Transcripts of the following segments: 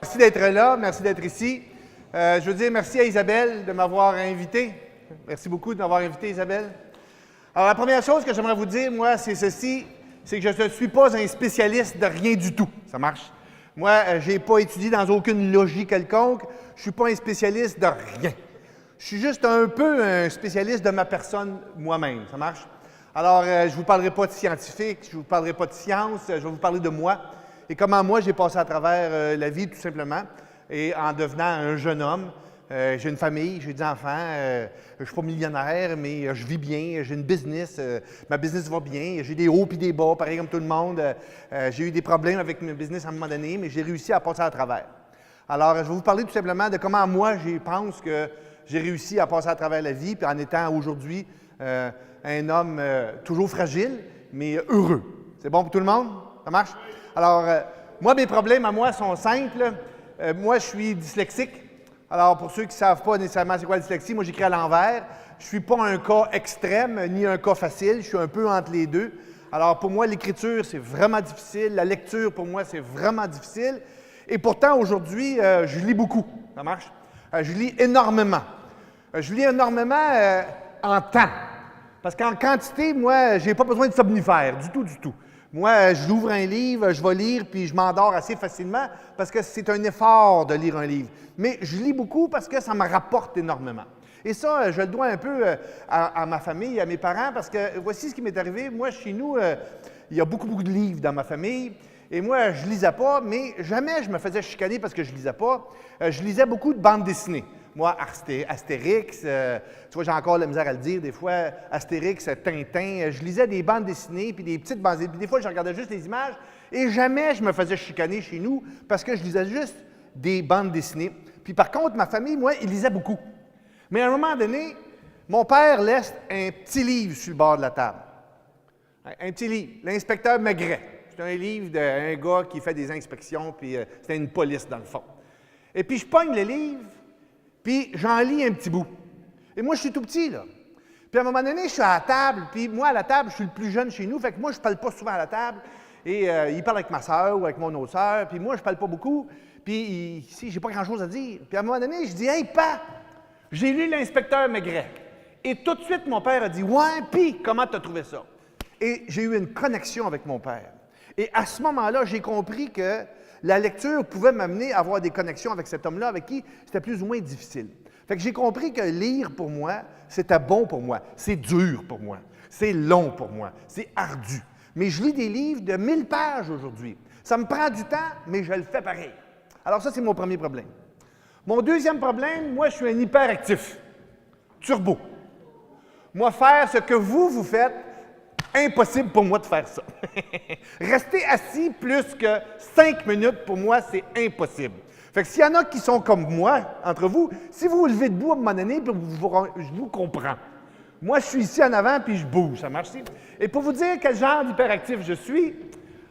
merci d'être là, merci d'être ici. Je veux dire merci à Isabelle de m'avoir invité. Merci beaucoup de m'avoir invité, Isabelle. Alors, la première chose que j'aimerais vous dire, moi, c'est ceci, c'est que je ne suis pas un spécialiste de rien du tout. Ça marche? Moi, je n'ai pas étudié dans aucune logique quelconque. Je ne suis pas un spécialiste de rien. Je suis juste un peu un spécialiste de ma personne moi-même. Ça marche? Alors, je ne vous parlerai pas de scientifique, je ne vous parlerai pas de science, je vais vous parler de moi et comment moi j'ai passé à travers la vie tout simplement et en devenant un jeune homme. J'ai une famille, j'ai des enfants, je ne suis pas millionnaire, mais je vis bien, j'ai une business, ma business va bien, j'ai des hauts et des bas, pareil comme tout le monde. J'ai eu des problèmes avec ma business à un moment donné, mais j'ai réussi à passer à travers. Alors, je vais vous parler tout simplement de comment moi, je pense que j'ai réussi à passer à travers la vie, puis en étant aujourd'hui un homme toujours fragile, mais heureux. C'est bon pour tout le monde? Ça marche? Alors, moi, mes problèmes à moi sont simples. Moi, je suis dyslexique. Alors, pour ceux qui ne savent pas nécessairement c'est quoi la dyslexie, moi, j'écris à l'envers. Je ne suis pas un cas extrême, ni un cas facile. Je suis un peu entre les deux. Alors, pour moi, l'écriture, c'est vraiment difficile. La lecture, pour moi, c'est vraiment difficile. Et pourtant, aujourd'hui, je lis beaucoup. Ça marche? Je lis énormément. Je lis énormément en temps. Parce qu'en quantité, moi, je n'ai pas besoin de somnifères, du tout, du tout. Moi, j'ouvre un livre, je vais lire, puis je m'endors assez facilement parce que c'est un effort de lire un livre. Mais je lis beaucoup parce que ça me rapporte énormément. Et ça, je le dois un peu à ma famille, à mes parents, parce que voici ce qui m'est arrivé. Moi, chez nous, il y a beaucoup, beaucoup de livres dans ma famille. Et moi, je ne lisais pas, mais jamais je me faisais chicaner parce que je ne lisais pas. Je lisais beaucoup de bandes dessinées. Moi, Astérix, tu vois, j'ai encore la misère à le dire, des fois, Astérix, Tintin, je lisais des bandes dessinées, puis des petites bandes dessinées, puis des fois, je regardais juste les images, et jamais je me faisais chicaner chez nous, parce que je lisais juste des bandes dessinées. Puis par contre, ma famille, moi, ils lisaient beaucoup. Mais à un moment donné, mon père laisse un petit livre sur le bord de la table. Un petit livre, l'inspecteur Maigret. C'est un livre d'un gars qui fait des inspections, puis c'était une police dans le fond. Et puis je pogne le livre, puis j'en lis un petit bout. Et moi, je suis tout petit, là. Puis à un moment donné, je suis à la table, puis moi, à la table, je suis le plus jeune chez nous, fait que moi, je ne parle pas souvent à la table. Et il parle avec ma soeur ou avec mon autre soeur, puis moi, je ne parle pas beaucoup. Puis ici, j'ai pas grand-chose à dire. Puis à un moment donné, je dis « Hey, pa, j'ai lu l'inspecteur Maigret. » Et tout de suite, mon père a dit « Ouais, puis comment tu as trouvé ça? » Et j'ai eu une connexion avec mon père. Et à ce moment-là, j'ai compris que la lecture pouvait m'amener à avoir des connexions avec cet homme-là, avec qui c'était plus ou moins difficile. Fait que j'ai compris que lire, pour moi, c'était bon pour moi. C'est dur pour moi. C'est long pour moi. C'est ardu. Mais je lis des livres de 1000 pages aujourd'hui. Ça me prend du temps, mais je le fais pareil. Alors ça, c'est mon premier problème. Mon deuxième problème, moi, je suis un hyperactif. Turbo. Moi, faire ce que vous faites, impossible pour moi de faire ça. Rester assis plus que 5 minutes, pour moi, c'est impossible. Fait que s'il y en a qui sont comme moi, entre vous, si vous vous levez debout à un moment donné, puis je vous comprends. Moi, je suis ici en avant, puis je bouge. Ça marche ici? Et pour vous dire quel genre d'hyperactif je suis,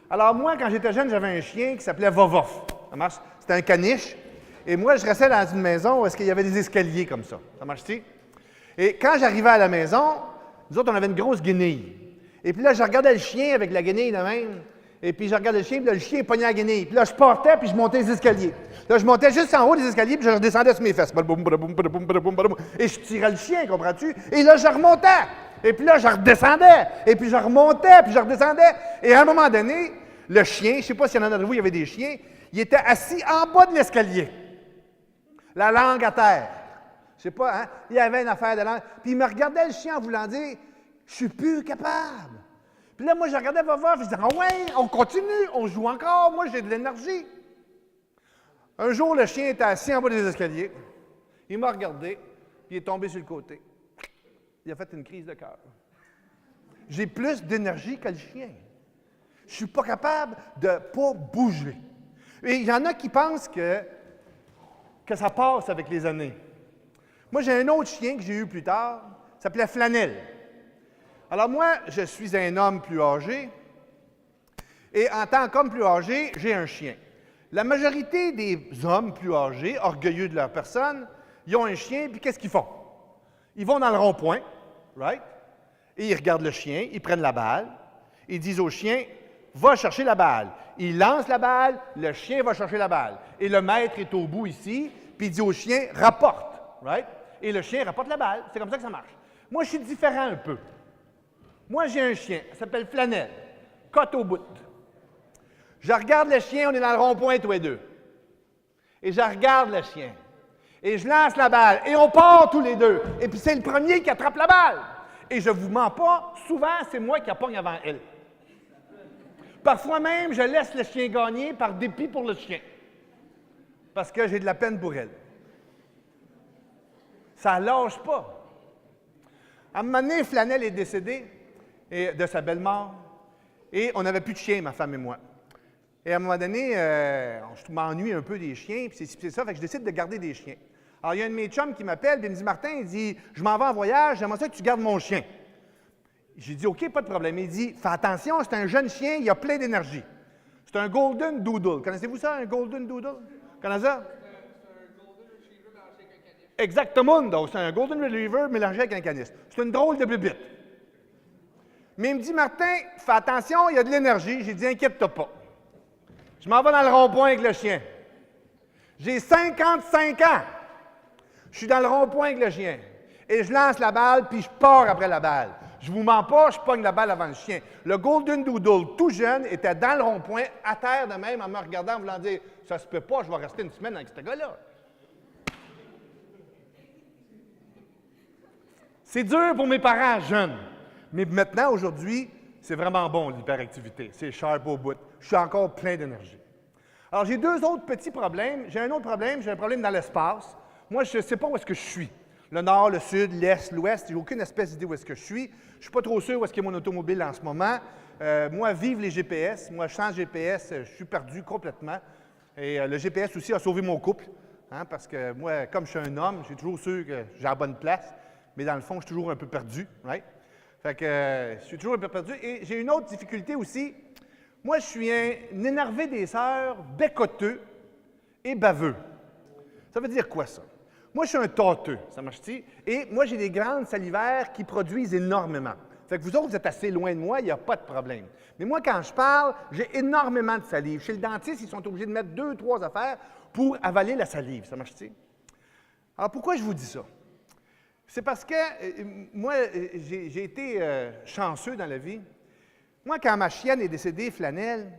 alors moi, quand j'étais jeune, j'avais un chien qui s'appelait Vovof. Ça marche? C'était un caniche. Et moi, je restais dans une maison où il y avait des escaliers comme ça. Ça marche ici? Et quand j'arrivais à la maison, nous autres, on avait une grosse guenille. Et puis là, je regardais le chien avec la guenille de même. Et puis je regardais le chien, puis là, le chien pognait la guenille. Puis là, je partais, puis je montais les escaliers. Là, je montais juste en haut des escaliers, puis je redescendais sur mes fesses. Et je tirais le chien, comprends-tu? Et là, je remontais. Et puis là, je redescendais. Et puis je remontais, puis je redescendais. Et à un moment donné, le chien, je ne sais pas s'il y en a d'entre vous, il y avait des chiens, il était assis en bas de l'escalier. La langue à terre. Je ne sais pas, hein? Il y avait une affaire de langue. Puis il me regardait le chien en voulant dire « Je suis plus capable. » Puis là, moi, je regardais Vovof, je disais « Ah ouais, on continue, on joue encore, moi, j'ai de l'énergie. » Un jour, le chien était assis en bas des escaliers. Il m'a regardé, puis il est tombé sur le côté. Il a fait une crise de cœur. J'ai plus d'énergie que le chien. Je ne suis pas capable de ne pas bouger. Et il y en a qui pensent que ça passe avec les années. Moi, j'ai un autre chien que j'ai eu plus tard, il s'appelait Flanelle. Alors moi, je suis un homme plus âgé, et en tant qu'homme plus âgé, j'ai un chien. La majorité des hommes plus âgés, orgueilleux de leur personne, ils ont un chien, puis qu'est-ce qu'ils font? Ils vont dans le rond-point, right? Et ils regardent le chien, ils prennent la balle, ils disent au chien, va chercher la balle. Il lance la balle, le chien va chercher la balle. Et le maître est au bout ici, puis il dit au chien, rapporte. Right? Et le chien rapporte la balle. C'est comme ça que ça marche. Moi, je suis différent un peu. Moi, j'ai un chien, il s'appelle Flanelle, cote au bout. Je regarde le chien, on est dans le rond-point tous les deux. Et je regarde le chien. Et je lance la balle. Et on part tous les deux. Et puis c'est le premier qui attrape la balle. Et je ne vous mens pas, souvent, c'est moi qui la pogne avant elle. Parfois même, je laisse le chien gagner par dépit pour le chien. Parce que j'ai de la peine pour elle. Ça ne lâche pas. À un moment donné, Flanelle est décédée de sa belle mort. Et on n'avait plus de chien, ma femme et moi. Et à un moment donné, je m'ennuie un peu des chiens, puis c'est ça, fait que je décide de garder des chiens. Alors, il y a un de mes chums qui m'appelle, puis il me dit, Martin, il dit, je m'en vais en voyage, j'aimerais ça que tu gardes mon chien. J'ai dit, OK, pas de problème. Il dit, fais attention, c'est un jeune chien, il a plein d'énergie. C'est un Golden Doodle. Connaissez-vous ça, un Golden Doodle? Connaissez ça? C'est un Golden Retriever mélangé avec un caniche. Exactement, c'est un Golden Retriever mélangé avec un caniche. C'est une drôle de bébite. Mais il me dit, Martin, fais attention, il y a de l'énergie. J'ai dit, inquiète-toi pas. Je m'en vais dans le rond-point avec le chien. J'ai 55 ans. Je suis dans le rond-point avec le chien. Et je lance la balle, puis je pars après la balle. Je vous mens pas, je pogne la balle avant le chien. Le Golden Doodle, tout jeune, était dans le rond-point, à terre de même, en me regardant, en voulant dire « Ça se peut pas, je vais rester une semaine avec ce gars-là. » C'est dur pour mes parents jeunes. Mais maintenant, aujourd'hui, c'est vraiment bon, l'hyperactivité. C'est sharp au bout. Je suis encore plein d'énergie. Alors, j'ai deux autres petits problèmes. J'ai un autre problème, j'ai un problème dans l'espace. Moi, je ne sais pas où est-ce que je suis. Le nord, le sud, l'est, l'ouest, j'ai aucune espèce d'idée où est-ce que je suis. Je ne suis pas trop sûr où est-ce qu'est mon automobile en ce moment. Moi, vive les GPS. Moi, sans GPS, je suis perdu complètement. Et le GPS aussi a sauvé mon couple. Hein, parce que moi, comme je suis un homme, je suis toujours sûr que j'ai la bonne place. Mais dans le fond, je suis toujours un peu perdu. Right? Fait que je suis toujours un peu perdu. Et j'ai une autre difficulté aussi. Moi, je suis un énervé des sœurs, bécoteux et baveux. Ça veut dire quoi, ça? Moi, je suis un tâteux, ça marche-t-il? Et moi, j'ai des glandes salivaires qui produisent énormément. Fait que vous autres, vous êtes assez loin de moi, il n'y a pas de problème. Mais moi, quand je parle, j'ai énormément de salive. Chez le dentiste, ils sont obligés de mettre 2 ou 3 affaires pour avaler la salive, ça marche-t-il? Alors, pourquoi je vous dis ça? C'est parce que moi, j'ai été chanceux dans la vie. Moi, quand ma chienne est décédée, Flanelle,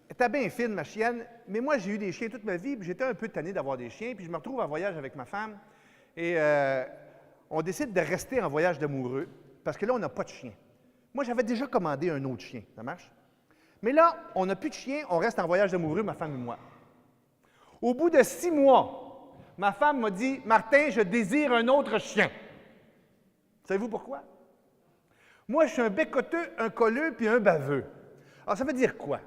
elle était bien fine, ma chienne, mais moi, j'ai eu des chiens toute ma vie, puis j'étais un peu tanné d'avoir des chiens, puis je me retrouve en voyage avec ma femme, et on décide de rester en voyage d'amoureux, parce que là, on n'a pas de chien. Moi, j'avais déjà commandé un autre chien, ça marche? Mais là, on n'a plus de chien, on reste en voyage d'amoureux, ma femme et moi. Au bout de 6 mois, ma femme m'a dit, « Martin, je désire un autre chien. » Savez-vous pourquoi? Moi, je suis un bécoteux, un colleux, puis un baveux. Alors, ça veut dire quoi?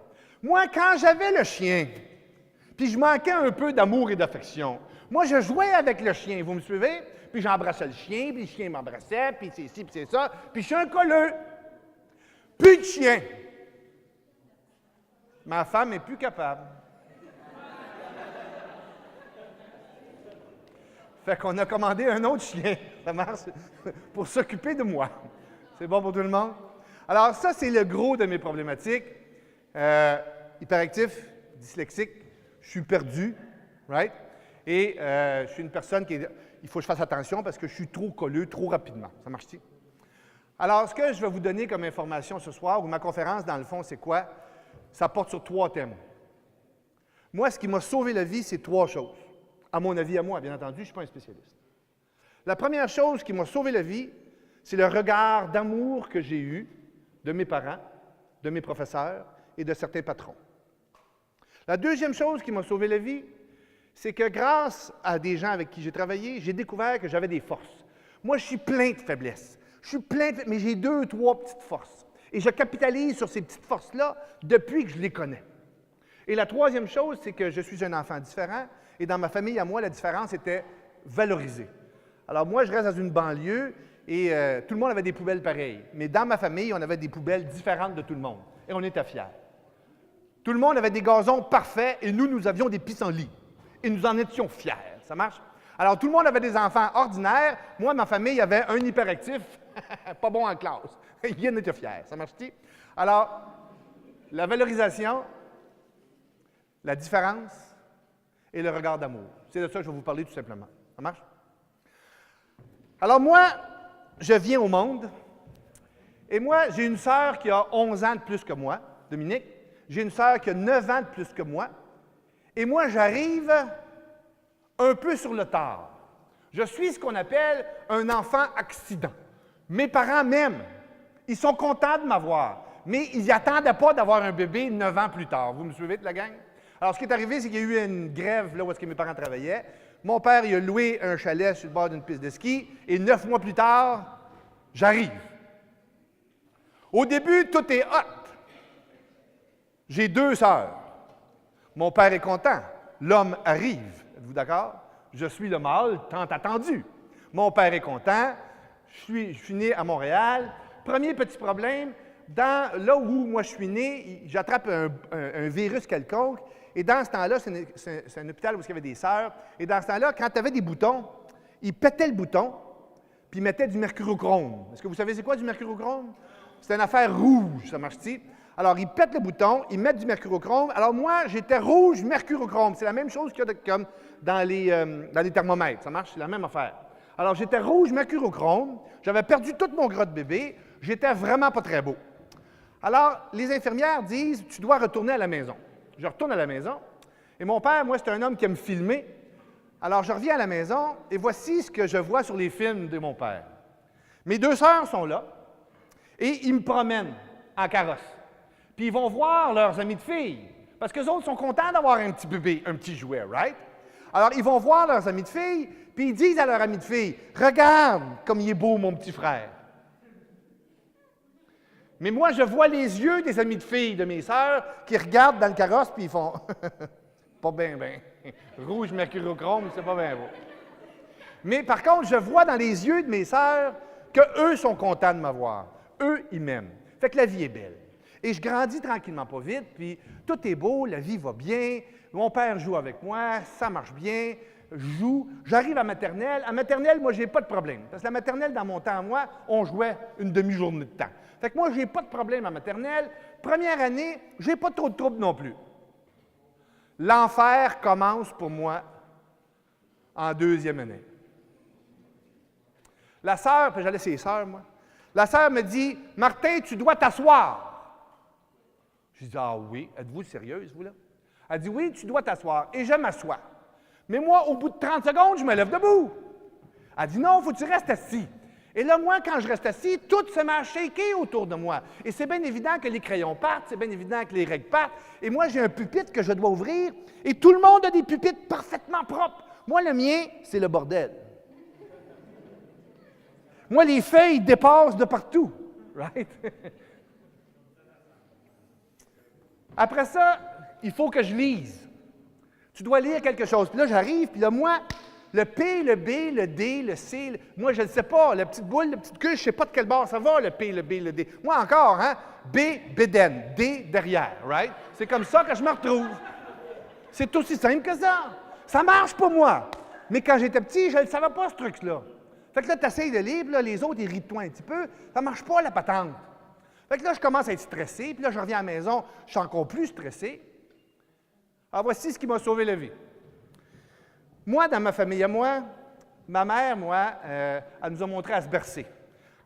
Moi, quand j'avais le chien, puis je manquais un peu d'amour et d'affection, moi, je jouais avec le chien, vous me suivez? Puis j'embrassais le chien, puis le chien m'embrassait, puis c'est ci, puis c'est ça, puis je suis un colleux. Plus de chien. Ma femme n'est plus capable. Fait qu'on a commandé un autre chien, ça marche, pour s'occuper de moi. C'est bon pour tout le monde? Alors, ça, c'est le gros de mes problématiques. Hyperactif, dyslexique, je suis perdu, right? Et je suis une personne il faut que je fasse attention parce que je suis trop colleux, trop rapidement. Ça marche-t-il? Alors, ce que je vais vous donner comme information ce soir, ou ma conférence, dans le fond, c'est quoi? Ça porte sur 3 thèmes. Moi, ce qui m'a sauvé la vie, c'est 3 choses. À mon avis, à moi, bien entendu, je ne suis pas un spécialiste. La première chose qui m'a sauvé la vie, c'est le regard d'amour que j'ai eu de mes parents, de mes professeurs et de certains patrons. La deuxième chose qui m'a sauvé la vie, c'est que grâce à des gens avec qui j'ai travaillé, j'ai découvert que j'avais des forces. Moi, je suis plein de faiblesses. Je suis plein de... mais j'ai 2 ou 3 petites forces. Et je capitalise sur ces petites forces-là depuis que je les connais. Et la troisième chose, c'est que je suis un enfant différent. Et dans ma famille, à moi, la différence était valorisée. Alors moi, je reste dans une banlieue et tout le monde avait des poubelles pareilles. Mais dans ma famille, on avait des poubelles différentes de tout le monde. Et on était fiers. Tout le monde avait des gazons parfaits et nous avions des pissenlits. Et nous en étions fiers. Ça marche? Alors, tout le monde avait des enfants ordinaires. Moi, ma famille avait un hyperactif, pas bon en classe. Il en était fier. Ça marche-t-il? Alors, la valorisation, la différence et le regard d'amour. C'est de ça que je vais vous parler tout simplement. Ça marche? Alors moi, je viens au monde et moi, j'ai une sœur qui a 11 ans de plus que moi, Dominique. J'ai une sœur qui a 9 ans de plus que moi. Et moi, j'arrive un peu sur le tard. Je suis ce qu'on appelle un enfant accident. Mes parents m'aiment. Ils sont contents de m'avoir, mais ils n'attendaient pas d'avoir un bébé 9 ans plus tard. Vous me suivez, la gang? Alors, ce qui est arrivé, c'est qu'il y a eu une grève là où est-ce que mes parents travaillaient. Mon père, il a loué un chalet sur le bord d'une piste de ski, et 9 mois plus tard, j'arrive. Au début, tout est hot. J'ai 2 sœurs. Mon père est content. L'homme arrive. Êtes-vous d'accord? Je suis le mâle tant attendu. Mon père est content. Je suis né à Montréal. Premier petit problème, là où moi je suis né, j'attrape un virus quelconque. Et dans ce temps-là, c'est un hôpital où il y avait des sœurs. Et dans ce temps-là, quand tu avais des boutons, ils pétaient le bouton, puis ils mettaient du mercurochrome. Est-ce que vous savez c'est quoi du mercurochrome? C'est une affaire rouge, ça marche-t-il? Alors, ils pètent le bouton, ils mettent du mercurochrome. Alors, moi, j'étais rouge mercurochrome. C'est la même chose qu'il y a comme dans les thermomètres. Ça marche? C'est la même affaire. Alors, j'étais rouge mercurochrome. J'avais perdu tout mon gras de bébé. J'étais vraiment pas très beau. Alors, les infirmières disent, tu dois retourner à la maison. Je retourne à la maison. Et mon père, moi, c'est un homme qui aime filmer. Alors, je reviens à la maison et voici ce que je vois sur les films de mon père. Mes 2 sœurs sont là et ils me promènent en carrosse. Puis ils vont voir leurs amis de filles, parce qu'eux autres sont contents d'avoir un petit bébé, un petit jouet, right? Alors, ils vont voir leurs amis de filles, puis ils disent à leurs amis de filles, « Regarde comme il est beau, mon petit frère. » Mais moi, je vois les yeux des amis de filles de mes sœurs qui regardent dans le carrosse, puis ils font, « Pas bien, bien. Rouge mercurochrome, c'est pas bien beau. » Mais par contre, je vois dans les yeux de mes sœurs qu'eux sont contents de m'avoir. Eux, ils m'aiment. Fait que la vie est belle. Et je grandis tranquillement, pas vite, puis tout est beau, la vie va bien, mon père joue avec moi, ça marche bien, je joue. J'arrive à maternelle. À maternelle, moi, j'ai pas de problème. Parce que la maternelle, dans mon temps, moi, on jouait une demi-journée de temps. Fait que moi, j'ai pas de problème à maternelle. Première année, j'ai pas trop de troubles non plus. L'enfer commence pour moi en 2e année. La sœur, puis j'allais ses sœurs, moi, la sœur me dit, « Martin, tu dois t'asseoir. » Je dis, « Ah oui, êtes-vous sérieuse, vous, là? » Elle dit, « Oui, tu dois t'asseoir. » Et je m'assois. Mais moi, au bout de 30 secondes, je me lève debout. Elle dit, « Non, il faut que tu restes assis. » Et là, moi, quand je reste assis, tout se met à shaker autour de moi. Et c'est bien évident que les crayons partent, c'est bien évident que les règles partent. Et moi, j'ai un pupitre que je dois ouvrir. Et tout le monde a des pupitres parfaitement propres. Moi, le mien, c'est le bordel. Moi, les feuilles dépassent de partout. Right? Après ça, il faut que je lise. Tu dois lire quelque chose. Puis là, j'arrive, puis là, moi, le P, le B, le D, le C, moi, je ne sais pas. La petite boule, la petite queue, je ne sais pas de quel bord ça va, le P, le B, le D. Moi, encore, hein? B, bédaine, D, derrière, right? C'est comme ça que je me retrouve. C'est aussi simple que ça. Ça marche pour moi. Mais quand j'étais petit, je ne savais pas, ce truc-là. Fait que là, tu essaies de lire, puis là, les autres, ils rient de toi un petit peu. Ça ne marche pas, la patente. Fait que là, je commence à être stressé, puis là, je reviens à la maison, je suis encore plus stressé. Alors, voici ce qui m'a sauvé la vie. Moi, dans ma famille à moi, ma mère, moi, elle nous a montré à se bercer.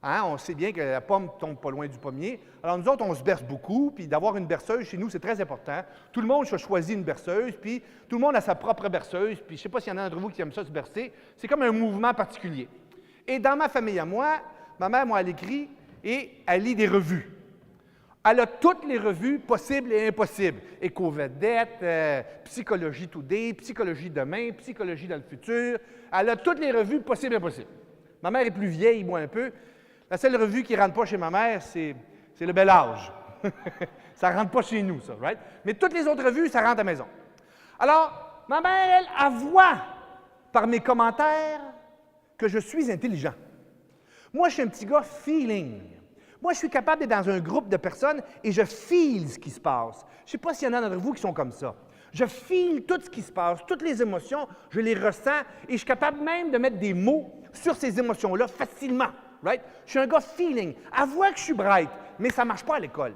Hein? On sait bien que la pomme ne tombe pas loin du pommier. Alors, nous autres, on se berce beaucoup, puis d'avoir une berceuse chez nous, c'est très important. Tout le monde a choisi une berceuse, puis tout le monde a sa propre berceuse, puis je ne sais pas s'il y en a d'entre vous qui aiment ça se bercer. C'est comme un mouvement particulier. Et dans ma famille à moi, ma mère, moi, elle écrit et elle lit des revues. Elle a toutes les revues possibles et impossibles. Éco-Vedette, Psychologie Today, Psychologie demain, Psychologie dans le futur. Elle a toutes les revues possibles et impossibles. Ma mère est plus vieille, moi un peu. La seule revue qui ne rentre pas chez ma mère, c'est Le Bel Âge. Ça ne rentre pas chez nous, ça, right? Mais toutes les autres revues, ça rentre à la maison. Alors, ma mère, elle voit par mes commentaires que je suis intelligent. Moi, je suis un petit gars feeling. Moi, je suis capable d'être dans un groupe de personnes et je feel ce qui se passe. Je ne sais pas s'il y en a d'entre vous qui sont comme ça. Je feel tout ce qui se passe, toutes les émotions, je les ressens et je suis capable même de mettre des mots sur ces émotions-là facilement. Right? Je suis un gars feeling. Elle voit que je suis bright, mais ça ne marche pas à l'école.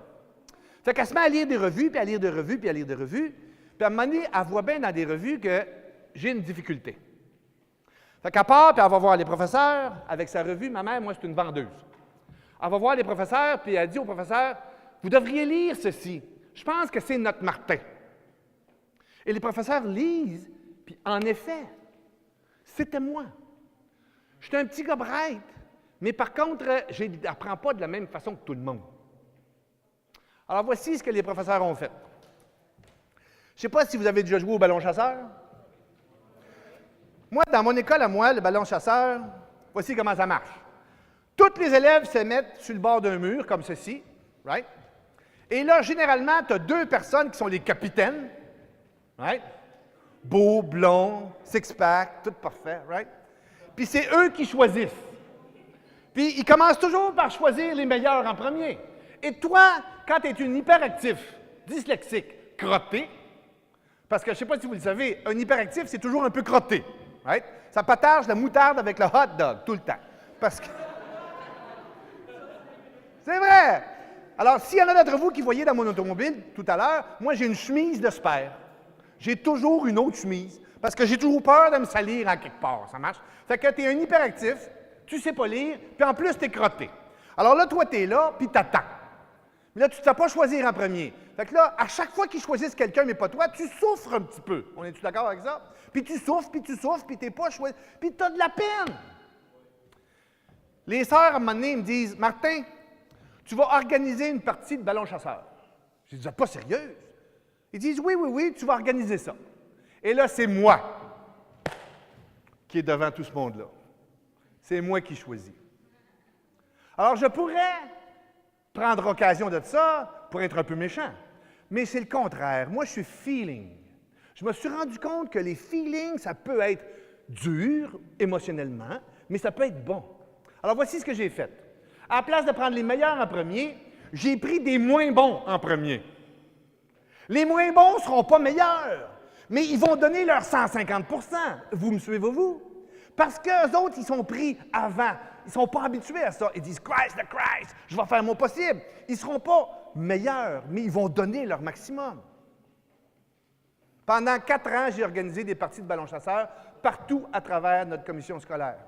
Fait qu'elle se met à lire des revues, puis à lire des revues, puis à lire des revues. Puis à un moment donné, elle voit bien dans des revues que j'ai une difficulté. Fait qu'à part, puis elle va voir les professeurs avec sa revue. Ma mère, moi, c'est une vendeuse. Elle va voir les professeurs, puis elle dit au professeur, « Vous devriez lire ceci. Je pense que c'est notre Martin. » Et les professeurs lisent, puis en effet, c'était moi. J'étais un petit gars bright, mais par contre, je n'apprends pas de la même façon que tout le monde. Alors voici ce que les professeurs ont fait. Je ne sais pas si vous avez déjà joué au ballon chasseur. Moi, dans mon école à moi, le ballon chasseur, voici comment ça marche. Tous les élèves se mettent sur le bord d'un mur, comme ceci, right? Et là, généralement, tu as deux personnes qui sont les capitaines, right? Beau, blond, six-pack, tout parfait, right? Puis c'est eux qui choisissent. Puis ils commencent toujours par choisir les meilleurs en premier. Et toi, quand tu es un hyperactif, dyslexique, crotté, parce que je ne sais pas si vous le savez, un hyperactif, c'est toujours un peu crotté, right? Ça partage la moutarde avec le hot dog tout le temps. Parce que... C'est vrai! Alors, s'il y en a d'entre vous qui voyaient dans mon automobile tout à l'heure, moi, j'ai une chemise de spare. J'ai toujours une autre chemise, parce que j'ai toujours peur de me salir en quelque part, ça marche? Fait que tu es un hyperactif, tu ne sais pas lire, puis en plus, tu es crotté. Alors là, toi, tu es là, puis tu attends. Mais là, tu ne te fais pas choisir en premier. Fait que là, à chaque fois qu'ils choisissent quelqu'un, mais pas toi, tu souffres un petit peu. On est-tu d'accord avec ça? Puis tu souffres, puis tu n'es pas choisi. Puis tu as de la peine. Les sœurs, à un moment donné, me disent, « Martin, tu vas organiser une partie de ballon chasseur. » Je dis, « Pas sérieuse? » Ils disent, « Oui, tu vas organiser ça. » Et là, c'est moi qui est devant tout ce monde-là. C'est moi qui choisis. Alors, je pourrais prendre occasion de ça pour être un peu méchant, mais c'est le contraire. Moi, je suis feeling. Je me suis rendu compte que les feelings, ça peut être dur émotionnellement, mais ça peut être bon. Alors, voici ce que j'ai fait. À la place de prendre les meilleurs en premier, j'ai pris des moins bons en premier. Les moins bons ne seront pas meilleurs, mais ils vont donner leur 150 %. Vous me suivez-vous? Parce qu'eux autres, ils sont pris avant. Ils ne sont pas habitués à ça. Ils disent « Christ, the Christ, je vais faire mon possible ». Ils ne seront pas meilleurs, mais ils vont donner leur maximum. Pendant 4 ans, j'ai organisé des parties de ballon chasseur partout à travers notre commission scolaire.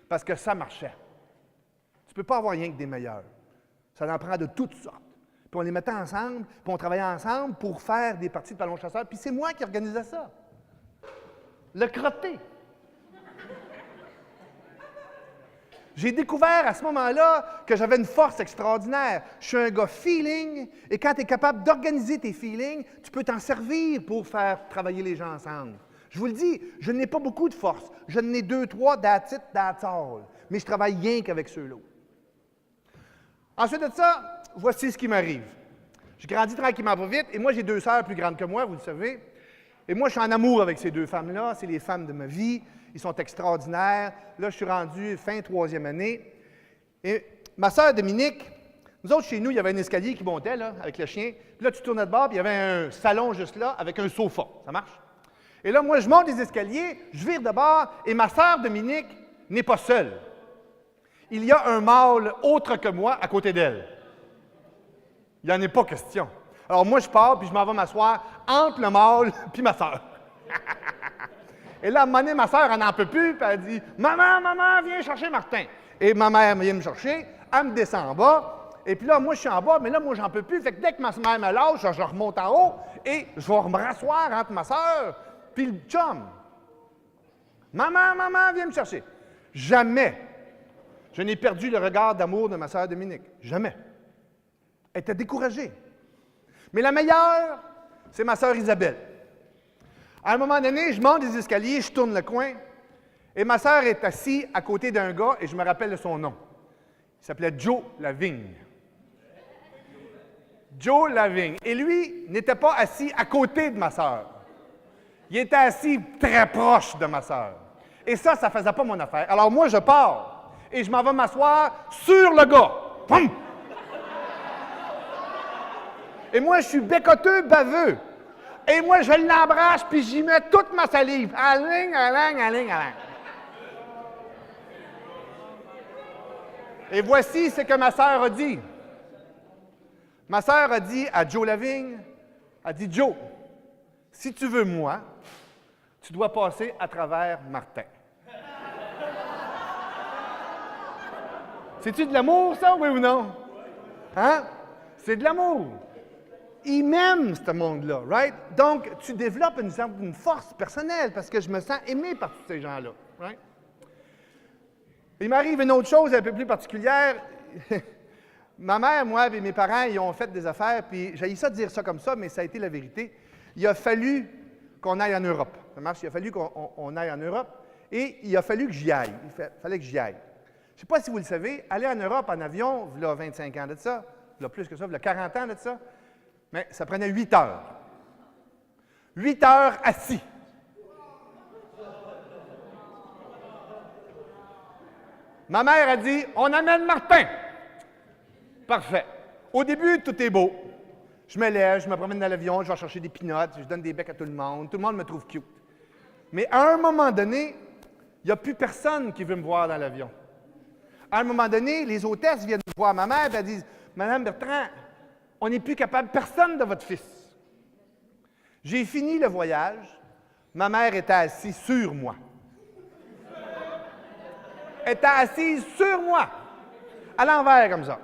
Parce que ça marchait. Tu ne peux pas avoir rien que des meilleurs. Ça en prend de toutes sortes. Puis on les mettait ensemble, puis on travaillait ensemble pour faire des parties de ballon chasseur. Puis c'est moi qui organisais ça. Le crotté. J'ai découvert à ce moment-là que j'avais une force extraordinaire. Je suis un gars feeling, et quand tu es capable d'organiser tes feelings, tu peux t'en servir pour faire travailler les gens ensemble. Je vous le dis, je n'ai pas beaucoup de force. Je n'ai 2, 3, that's it, that's all. Mais je travaille rien qu'avec ceux-là. Ensuite de ça, voici ce qui m'arrive. J'ai grandi tranquillement pas vite, et moi, j'ai 2 sœurs plus grandes que moi, vous le savez. Et moi, je suis en amour avec ces 2 femmes-là. C'est les femmes de ma vie. Ils sont extraordinaires. Là, je suis rendu fin 3e année. Et ma sœur Dominique, nous autres, chez nous, il y avait un escalier qui montait, là, avec le chien. Puis là, tu tournais de bord, puis il y avait un salon juste là, avec un sofa. Ça marche? Et là, moi, je monte les escaliers, je vire de bord, et ma sœur Dominique n'est pas seule. Il y a un mâle autre que moi à côté d'elle. Il n'y en est pas question. Alors moi, je pars, puis je m'en vais m'asseoir entre le mâle puis ma sœur. Et là, à un moment donné, ma sœur, elle n'en peut plus, puis elle dit « Maman, viens chercher Martin. » Et ma mère vient me chercher, elle me descend en bas, et puis là, moi, je suis en bas, mais là, moi, j'en peux plus. Fait que dès que ma mère me lâche, je remonte en haut, et je vais me rasseoir entre ma sœur puis le chum. « Maman, viens me chercher. » Jamais je n'ai perdu le regard d'amour de ma sœur Dominique. Jamais. Elle était découragée. Mais la meilleure, c'est ma sœur Isabelle. À un moment donné, je monte des escaliers, je tourne le coin, et ma sœur est assise à côté d'un gars, et je me rappelle de son nom. Il s'appelait Joe Lavigne. Joe Lavigne. Et lui n'était pas assis à côté de ma sœur. Il était assis très proche de ma sœur. Et ça ne faisait pas mon affaire. Alors moi, je pars, et je m'en vais m'asseoir sur le gars. Poum! Et moi, je suis bécoteux, baveux. Et moi, je l'embrasse, puis j'y mets toute ma salive. Aling. Et voici ce que ma sœur a dit. Ma sœur a dit à Joe Lavigne, elle a dit « Joe, si tu veux moi, tu dois passer à travers Martin. C'est-tu de l'amour, ça, oui ou non? Hein? C'est de l'amour. Il m'aime, ce monde-là, right? Donc, tu développes une force personnelle parce que je me sens aimé par tous ces gens-là, right? Il m'arrive une autre chose un peu plus particulière. Ma mère, moi et mes parents, ils ont fait des affaires, puis j'ai ça de dire ça comme ça, mais ça a été la vérité. Il a fallu qu'on aille en Europe. Ça marche? Il a fallu qu'on aille en Europe et il a fallu que j'y aille. Fallait que j'y aille. Je ne sais pas si vous le savez, aller en Europe en avion, il y a 25 ans de ça, il y a plus que ça, il y a 40 ans de ça, mais ça prenait 8 heures. 8 heures assis. Ma mère a dit, on amène Martin. Parfait. Au début, tout est beau. Je me lève, je me promène dans l'avion, je vais chercher des peanuts, je donne des becs à tout le monde me trouve cute. Mais à un moment donné, il n'y a plus personne qui veut me voir dans l'avion. À un moment donné, les hôtesses viennent voir ma mère et elles disent, « Madame Bertrand, on n'est plus capable, personne de votre fils. » J'ai fini le voyage, ma mère était assise sur moi. Elle était assise sur moi, à l'envers comme ça.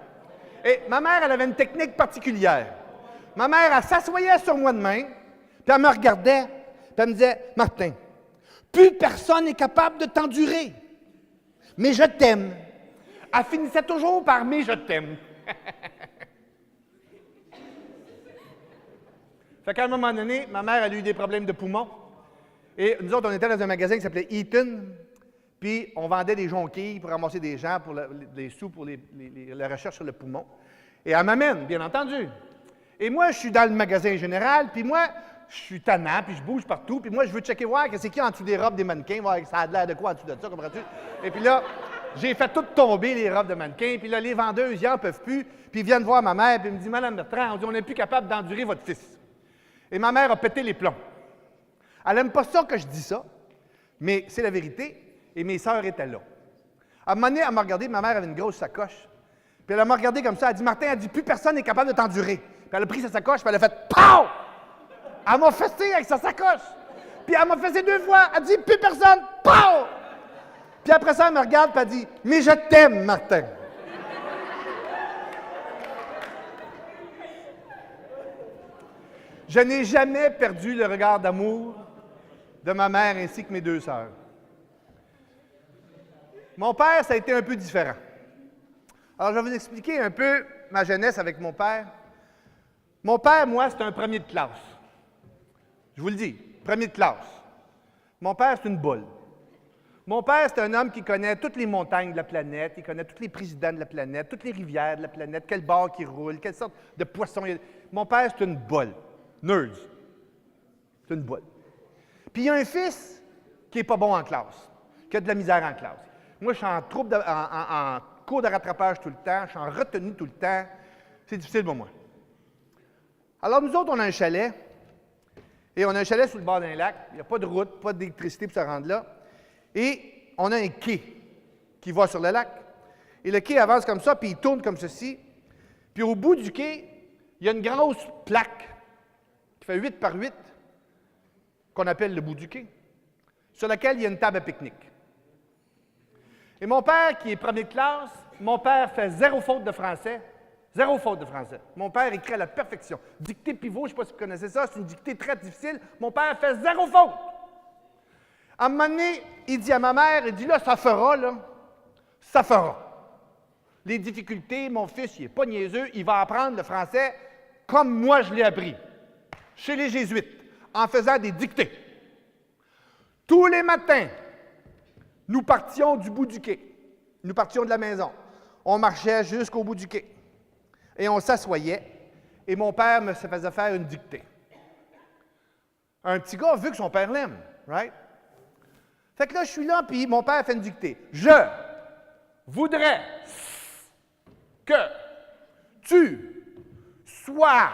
Et ma mère, elle avait une technique particulière. Ma mère, elle s'assoyait sur moi de main, puis elle me regardait, puis elle me disait, « Martin, plus personne n'est capable de t'endurer, mais je t'aime. » Elle finissait toujours par « mais je t'aime ». Fait qu'à un moment donné, ma mère, elle a eu des problèmes de poumons. Et nous autres, on était dans un magasin qui s'appelait Eaton, puis on vendait des jonquilles pour ramasser des gens, pour des sous pour la recherche sur le poumon. Et elle m'amène, bien entendu. Et moi, je suis dans le magasin général, puis moi, je suis tannant, puis je bouge partout, puis moi, je veux checker voir qu'est-ce qu'il y a en dessous des robes des mannequins, voir ça a l'air de quoi en dessous de ça, comprends-tu? Et puis là, j'ai fait tout tomber les robes de mannequins, puis là, les vendeuses, ils n'en peuvent plus, puis ils viennent voir ma mère, puis ils me disent, « Madame Bertrand, on n'est plus capable d'endurer votre fils. » Et ma mère a pété les plombs. Elle n'aime pas ça que je dis ça, mais c'est la vérité, et mes sœurs étaient là. À un moment donné, elle m'a regardé, ma mère avait une grosse sacoche, puis elle m'a regardé comme ça, elle a dit, « Martin, elle dit, plus personne n'est capable de t'endurer. » Puis elle a pris sa sacoche, puis elle a fait « POW! » Elle m'a fessé avec sa sacoche. Puis elle m'a fessé 2 fois. Elle dit « Plus personne! POW! » Puis après ça, elle me regarde, puis elle dit « Mais je t'aime, Martin! » Je n'ai jamais perdu le regard d'amour de ma mère ainsi que mes 2 sœurs. Mon père, ça a été un peu différent. Alors, je vais vous expliquer un peu ma jeunesse avec mon père. Mon père, moi, c'est un premier de classe. Je vous le dis, premier de classe. Mon père, c'est une boule. Mon père, c'est un homme qui connaît toutes les montagnes de la planète, il connaît tous les présidents de la planète, toutes les rivières de la planète, quel bar qui roule, quelle sorte de poisson il y a. Mon père, c'est une boule. Nerds. C'est une boule. Puis il y a un fils qui n'est pas bon en classe, qui a de la misère en classe. Moi, je suis en trouble, en cours de rattrapage tout le temps, je suis en retenue tout le temps. C'est difficile pour moi. Alors, nous autres, on a un chalet, et on a un chalet sur le bord d'un lac. Il n'y a pas de route, pas d'électricité pour se rendre là. Et on a un quai qui va sur le lac. Et le quai avance comme ça, puis il tourne comme ceci. Puis au bout du quai, il y a une grosse plaque qui fait 8 par 8, qu'on appelle le bout du quai, sur laquelle il y a une table à pique-nique. Et mon père, qui est premier de classe, mon père fait 0 faute de français. 0 faute de français. Mon père écrit à la perfection. Dictée pivot, je ne sais pas si vous connaissez ça, c'est une dictée très difficile. Mon père fait 0 faute. À un moment donné, il dit à ma mère, il dit là, ça fera, là. Ça fera. Les difficultés, mon fils, il n'est pas niaiseux, il va apprendre le français comme moi je l'ai appris, chez les Jésuites, en faisant des dictées. Tous les matins, nous partions du bout du quai. Nous partions de la maison. On marchait jusqu'au bout du quai. Et on s'assoyait, et mon père me faisait faire une dictée. Un petit gars, vu que son père l'aime, right? Fait que là, je suis là, puis mon père fait une dictée. Je voudrais que tu sois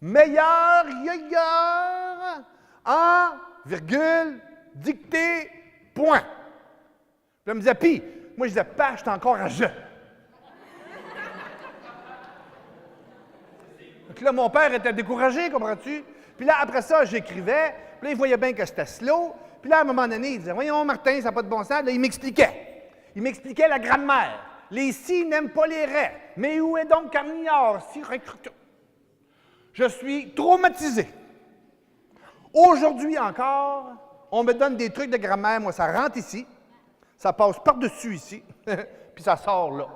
meilleur en virgule, dictée, point. Puis là, il me disait, puis, moi, je disais, pas, je suis encore à je. Puis là, mon père était découragé, comprends-tu? Puis là, après ça, j'écrivais. Puis là, il voyait bien que c'était slow. Puis là, à un moment donné, il disait, voyons, Martin, ça n'a pas de bon sens. Là, il m'expliquait. Il m'expliquait la grammaire. Les si n'aiment pas les raies. Mais où est donc Carnignard? Si je suis traumatisé. Aujourd'hui encore, on me donne des trucs de grammaire. Moi, ça rentre ici. Ça passe par-dessus ici. Puis ça sort là.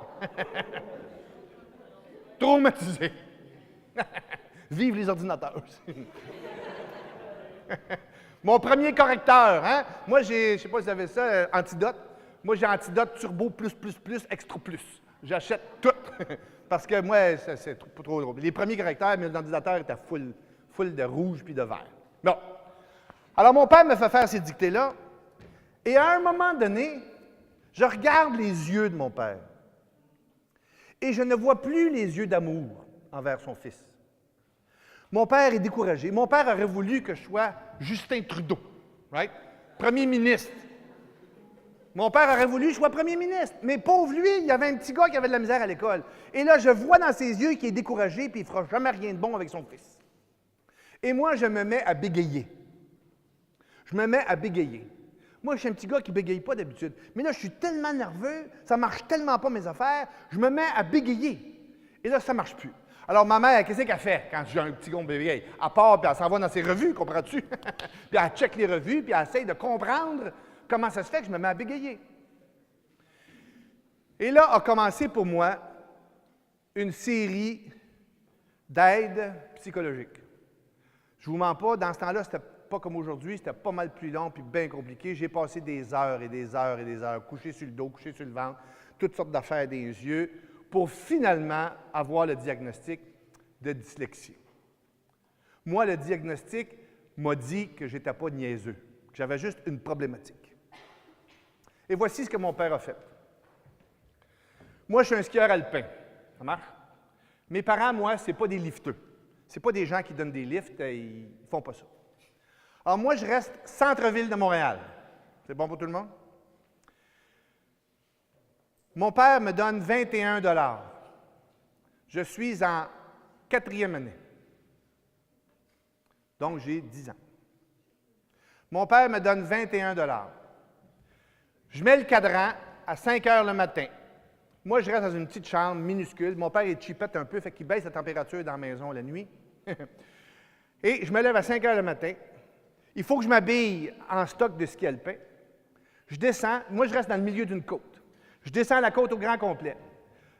Traumatisé. Vive les ordinateurs. Mon premier correcteur, hein? Moi, je ne sais pas si vous avez ça, Antidote. Moi, j'ai Antidote Turbo plus, Extra plus. J'achète tout. Parce que moi, c'est trop drôle. Les premiers correcteurs, mes ordinateurs étaient full de rouge puis de vert. Bon. Alors, mon père me fait faire ces dictées-là. Et à un moment donné, je regarde les yeux de mon père. Et je ne vois plus les yeux d'amour envers son fils. Mon père est découragé. Mon père aurait voulu que je sois Justin Trudeau, right? Premier ministre. Mon père aurait voulu que je sois premier ministre. Mais pauvre lui, il y avait un petit gars qui avait de la misère à l'école. Et là, je vois dans ses yeux qu'il est découragé puis il ne fera jamais rien de bon avec son fils. Et moi, je me mets à bégayer. Je me mets à bégayer. Moi, je suis un petit gars qui ne bégaye pas d'habitude. Mais là, je suis tellement nerveux, ça ne marche tellement pas mes affaires, je me mets à bégayer. Et là, ça ne marche plus. Alors, ma mère, qu'est-ce qu'elle fait quand j'ai un petit gars qui bégaye? Elle part, puis elle s'en va dans ses revues, comprends-tu? Puis elle check les revues, puis elle essaye de comprendre comment ça se fait que je me mets à bégayer. Et là a commencé pour moi une série d'aides psychologiques. Je ne vous mens pas, dans ce temps-là, c'était pas comme aujourd'hui, c'était pas mal plus long puis bien compliqué. J'ai passé des heures et des heures et des heures, couché sur le dos, couché sur le ventre, toutes sortes d'affaires des yeux, pour finalement avoir le diagnostic de dyslexie. Moi, le diagnostic m'a dit que je n'étais pas niaiseux, que j'avais juste une problématique. Et voici ce que mon père a fait. Moi, je suis un skieur alpin. Ça marche? Mes parents, moi, ce n'est pas des lifteux. Ce n'est pas des gens qui donnent des lifts, ils ne font pas ça. Alors moi, je reste centre-ville de Montréal. C'est bon pour tout le monde? Mon père me donne 21 $. Je suis en 4e année. Donc, j'ai 10 ans. Mon père me donne 21 $. Je mets le cadran à 5 heures le matin. Moi, je reste dans une petite chambre minuscule. Mon père est cheapette un peu, fait qu'il baisse la température dans la maison la nuit. Et je me lève à 5 heures le matin. Il faut que je m'habille en stock de ski alpin. Je descends. Moi, je reste dans le milieu d'une côte. Je descends la côte au grand complet.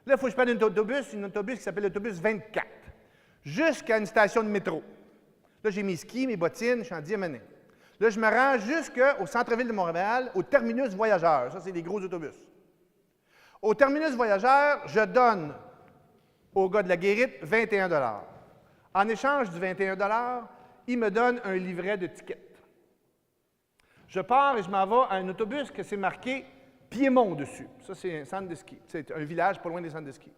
Là, il faut que je prenne un autobus qui s'appelle l'autobus 24, jusqu'à une station de métro. Là, j'ai mes skis, mes bottines, je suis en 10e année. Là, je me rends jusqu'au centre-ville de Montréal, au terminus voyageurs. Ça, c'est des gros autobus. Au terminus voyageurs, je donne au gars de la Guérite 21 $. En échange du 21 $, il me donne un livret de tickets. Je pars et je m'en vais à un autobus que c'est marqué Piémont dessus. Ça, c'est un centre de ski. C'est un village pas loin des centres de ski.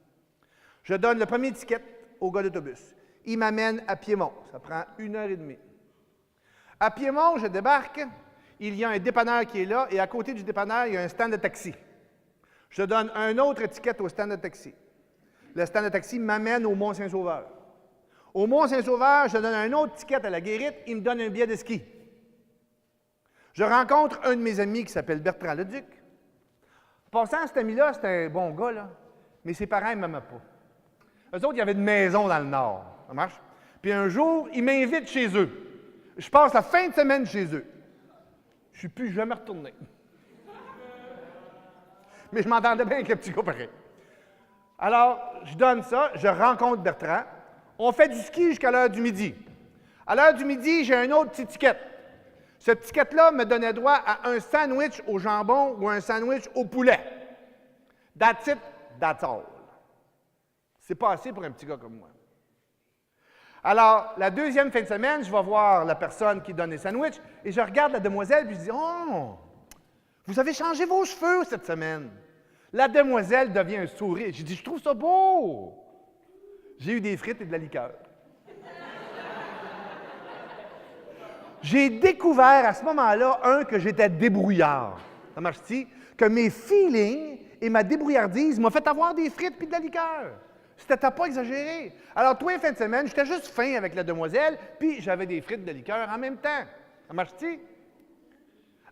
Je donne le premier ticket au gars d'autobus. Il m'amène à Piémont. Ça prend 1h30. À Piémont, je débarque. Il y a un dépanneur qui est là et à côté du dépanneur, il y a un stand de taxi. Je donne un autre ticket au stand de taxi. Le stand de taxi m'amène au Mont-Saint-Sauveur. Au Mont-Saint-Sauveur, je donne un autre ticket à la Guérite. Il me donne un billet de ski. Je rencontre un de mes amis qui s'appelle Bertrand Leduc. En passant, cet ami-là, c'était un bon gars, là, mais ses parents ne m'aimaient pas. Eux autres, il y avait une maison dans le Nord. Ça marche? Puis un jour, ils m'invitent chez eux. Je passe la fin de semaine chez eux. Je ne suis plus jamais retourné. Mais je m'entendais bien avec le petit gars pareil. Alors, je donne ça, je rencontre Bertrand. On fait du ski jusqu'à l'heure du midi. À l'heure du midi, j'ai un autre petit ticket. Ce ticket-là me donnait droit à un sandwich au jambon ou un sandwich au poulet. That's it, that's all. C'est pas assez pour un petit gars comme moi. Alors, la deuxième fin de semaine, je vais voir la personne qui donne les sandwichs et je regarde la demoiselle et je dis « Oh, vous avez changé vos cheveux cette semaine. » La demoiselle devient un sourire. J'ai dit « Je trouve ça beau. » J'ai eu des frites et de la liqueur. J'ai découvert à ce moment-là, que j'étais débrouillard. Ça marche-t-il? Que mes feelings et ma débrouillardise m'ont fait avoir des frites et de la liqueur. C'était pas exagéré. Alors, tous les fins de semaine, j'étais juste fin avec la demoiselle, puis j'avais des frites de liqueur en même temps. Ça marche-t-il?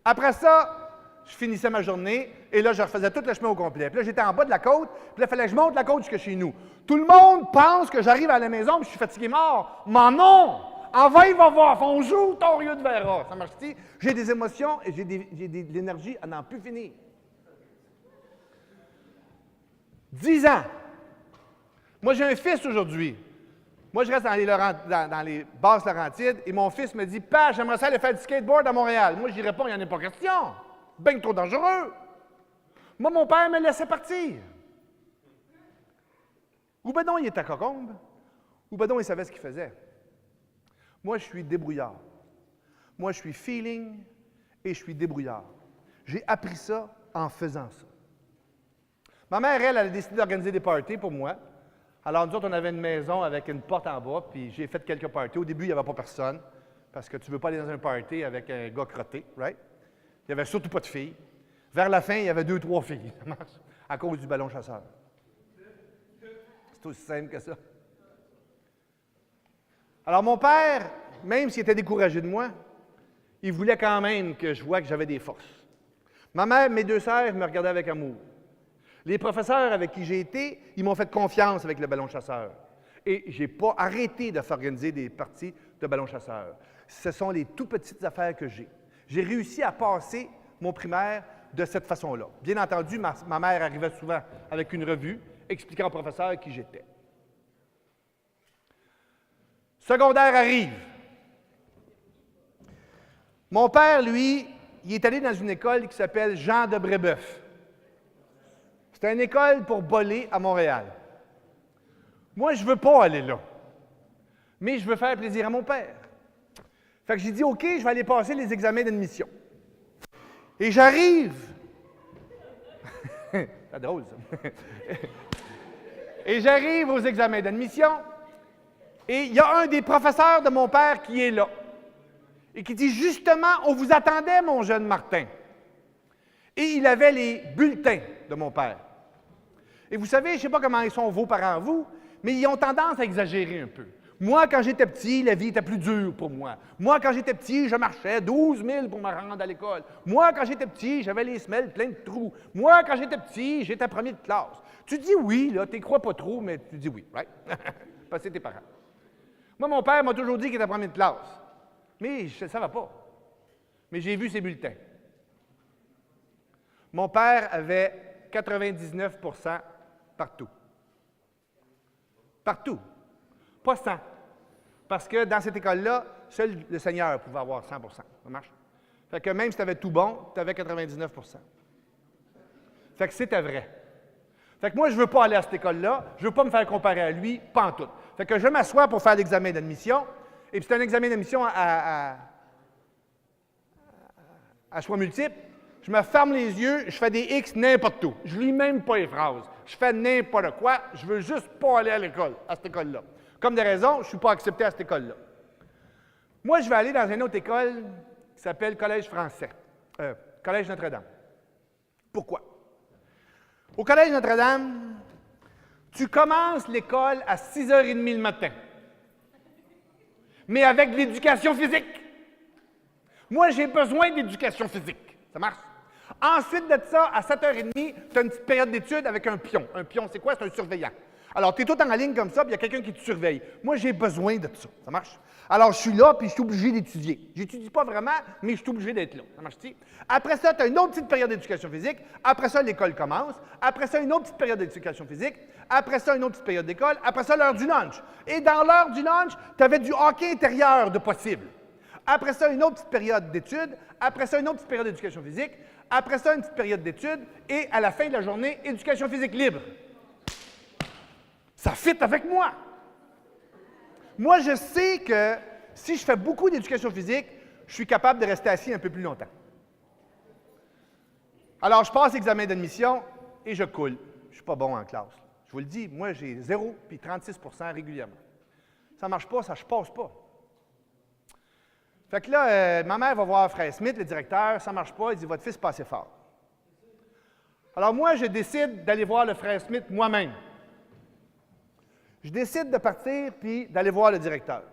Après ça, je finissais ma journée, et là, je refaisais tout le chemin au complet. Puis là, j'étais en bas de la côte, puis là, il fallait que je monte la côte jusqu'à chez nous. Tout le monde pense que j'arrive à la maison, puis je suis fatigué mort. Mais non! En va, il va voir. On joue, ton rieu de verra. Ça marche-t-il? J'ai des émotions et j'ai de l'énergie à n'en plus finir. 10 ans. Moi, j'ai un fils aujourd'hui. Moi, je reste dans les basses Laurentides et mon fils me dit « Père, j'aimerais ça aller faire du skateboard à Montréal. » Moi, j'y réponds « Il n'y en a pas question. Ben trop dangereux. » Moi, mon père me laissait partir. Ou ben non, il était à Cocombe. Ou ben non, il savait ce qu'il faisait. Moi, je suis débrouillard. Moi, je suis feeling et je suis débrouillard. J'ai appris ça en faisant ça. Ma mère, elle a décidé d'organiser des parties pour moi. Alors, nous autres, on avait une maison avec une porte en bas, puis j'ai fait quelques parties. Au début, il n'y avait pas personne, parce que tu ne veux pas aller dans un party avec un gars crotté, right? Il n'y avait surtout pas de filles. Vers la fin, il y avait 2-3 filles, à cause du ballon chasseur. C'est aussi simple que ça. Alors, mon père, même s'il était découragé de moi, il voulait quand même que je voie que j'avais des forces. Ma mère, mes 2 sœurs me regardaient avec amour. Les professeurs avec qui j'ai été, ils m'ont fait confiance avec le ballon chasseur. Et je n'ai pas arrêté de faire organiser des parties de ballon chasseur. Ce sont les tout petites affaires que j'ai. J'ai réussi à passer mon primaire de cette façon-là. Bien entendu, ma mère arrivait souvent avec une revue expliquant au professeur qui j'étais. Secondaire arrive. Mon père, lui, il est allé dans une école qui s'appelle Jean de Brébeuf. C'est une école pour boler à Montréal. Moi, je ne veux pas aller là. Mais je veux faire plaisir à mon père. Fait que j'ai dit, OK, je vais aller passer les examens d'admission. Et j'arrive. C'est drôle, ça. Et j'arrive aux examens d'admission. Et il y a un des professeurs de mon père qui est là. Et qui dit, justement, on vous attendait, mon jeune Martin. Et il avait les bulletins de mon père. Et vous savez, je ne sais pas comment ils sont vos parents, vous, mais ils ont tendance à exagérer un peu. Moi, quand j'étais petit, la vie était plus dure pour moi. Moi, quand j'étais petit, je marchais 12 000 pour me rendre à l'école. Moi, quand j'étais petit, j'avais les semelles pleines de trous. Moi, quand j'étais petit, j'étais premier de classe. Tu dis oui, là, tu n'y crois pas trop, mais tu dis oui, right? Parce que c'est tes parents. Moi, mon père m'a toujours dit qu'il était premier de classe. Mais je ne savais pas. Mais j'ai vu ses bulletins. Mon père avait 99 % partout. Partout. Pas 100. Parce que dans cette école-là, seul le Seigneur pouvait avoir 100 %. Ça marche? Fait que même si tu avais tout bon, tu avais 99 %. Fait que c'était vrai. Fait que moi, je ne veux pas aller à cette école-là. Je ne veux pas me faire comparer à lui, pas en tout. Fait que je m'assois pour faire l'examen d'admission. Et puis c'est un examen d'admission à choix multiples. Je me ferme les yeux, je fais des X n'importe où. Je lis même pas les phrases. Je fais n'importe quoi. Je veux juste pas aller à l'école, à cette école-là. Comme des raisons, je ne suis pas accepté à cette école-là. Moi, je vais aller dans une autre école qui s'appelle Collège français. Collège Notre-Dame. Pourquoi? Au Collège Notre-Dame, tu commences l'école à 6h30 le matin. Mais avec de l'éducation physique. Moi, j'ai besoin d'éducation physique. Ça marche? Ensuite de ça, à 7h30, tu as une petite période d'études avec un pion. Un pion, c'est quoi? C'est un surveillant. Alors, tu es tout en ligne comme ça, puis il y a quelqu'un qui te surveille. Moi, j'ai besoin de ça. Ça marche? Alors, je suis là, puis je suis obligé d'étudier. Je n'étudie pas vraiment, mais je suis obligé d'être là. Ça marche-t-il? Après ça, tu as une autre petite période d'éducation physique. Après ça, l'école commence. Après ça, une autre petite période d'éducation physique. Après ça, une autre petite période d'école. Après ça, l'heure du lunch. Et dans l'heure du lunch, tu avais du hockey intérieur de possible. Après ça, une autre petite période d'études. Après ça, une autre petite période d'éducation physique. Après ça, une petite période d'études. Et à la fin de la journée, éducation physique libre. Ça fit avec moi. Moi, je sais que si je fais beaucoup d'éducation physique, je suis capable de rester assis un peu plus longtemps. Alors, je passe l'examen d'admission et je coule. Je ne suis pas bon en classe. Je vous le dis, moi, j'ai 0 puis 36 % régulièrement. Ça ne marche pas, ça ne passe pas. Fait que là, ma mère va voir Frère Smith, le directeur, ça ne marche pas, il dit « Votre fils pas assez fort ». Alors moi, je décide d'aller voir le Frère Smith moi-même. Je décide de partir puis d'aller voir le directeur.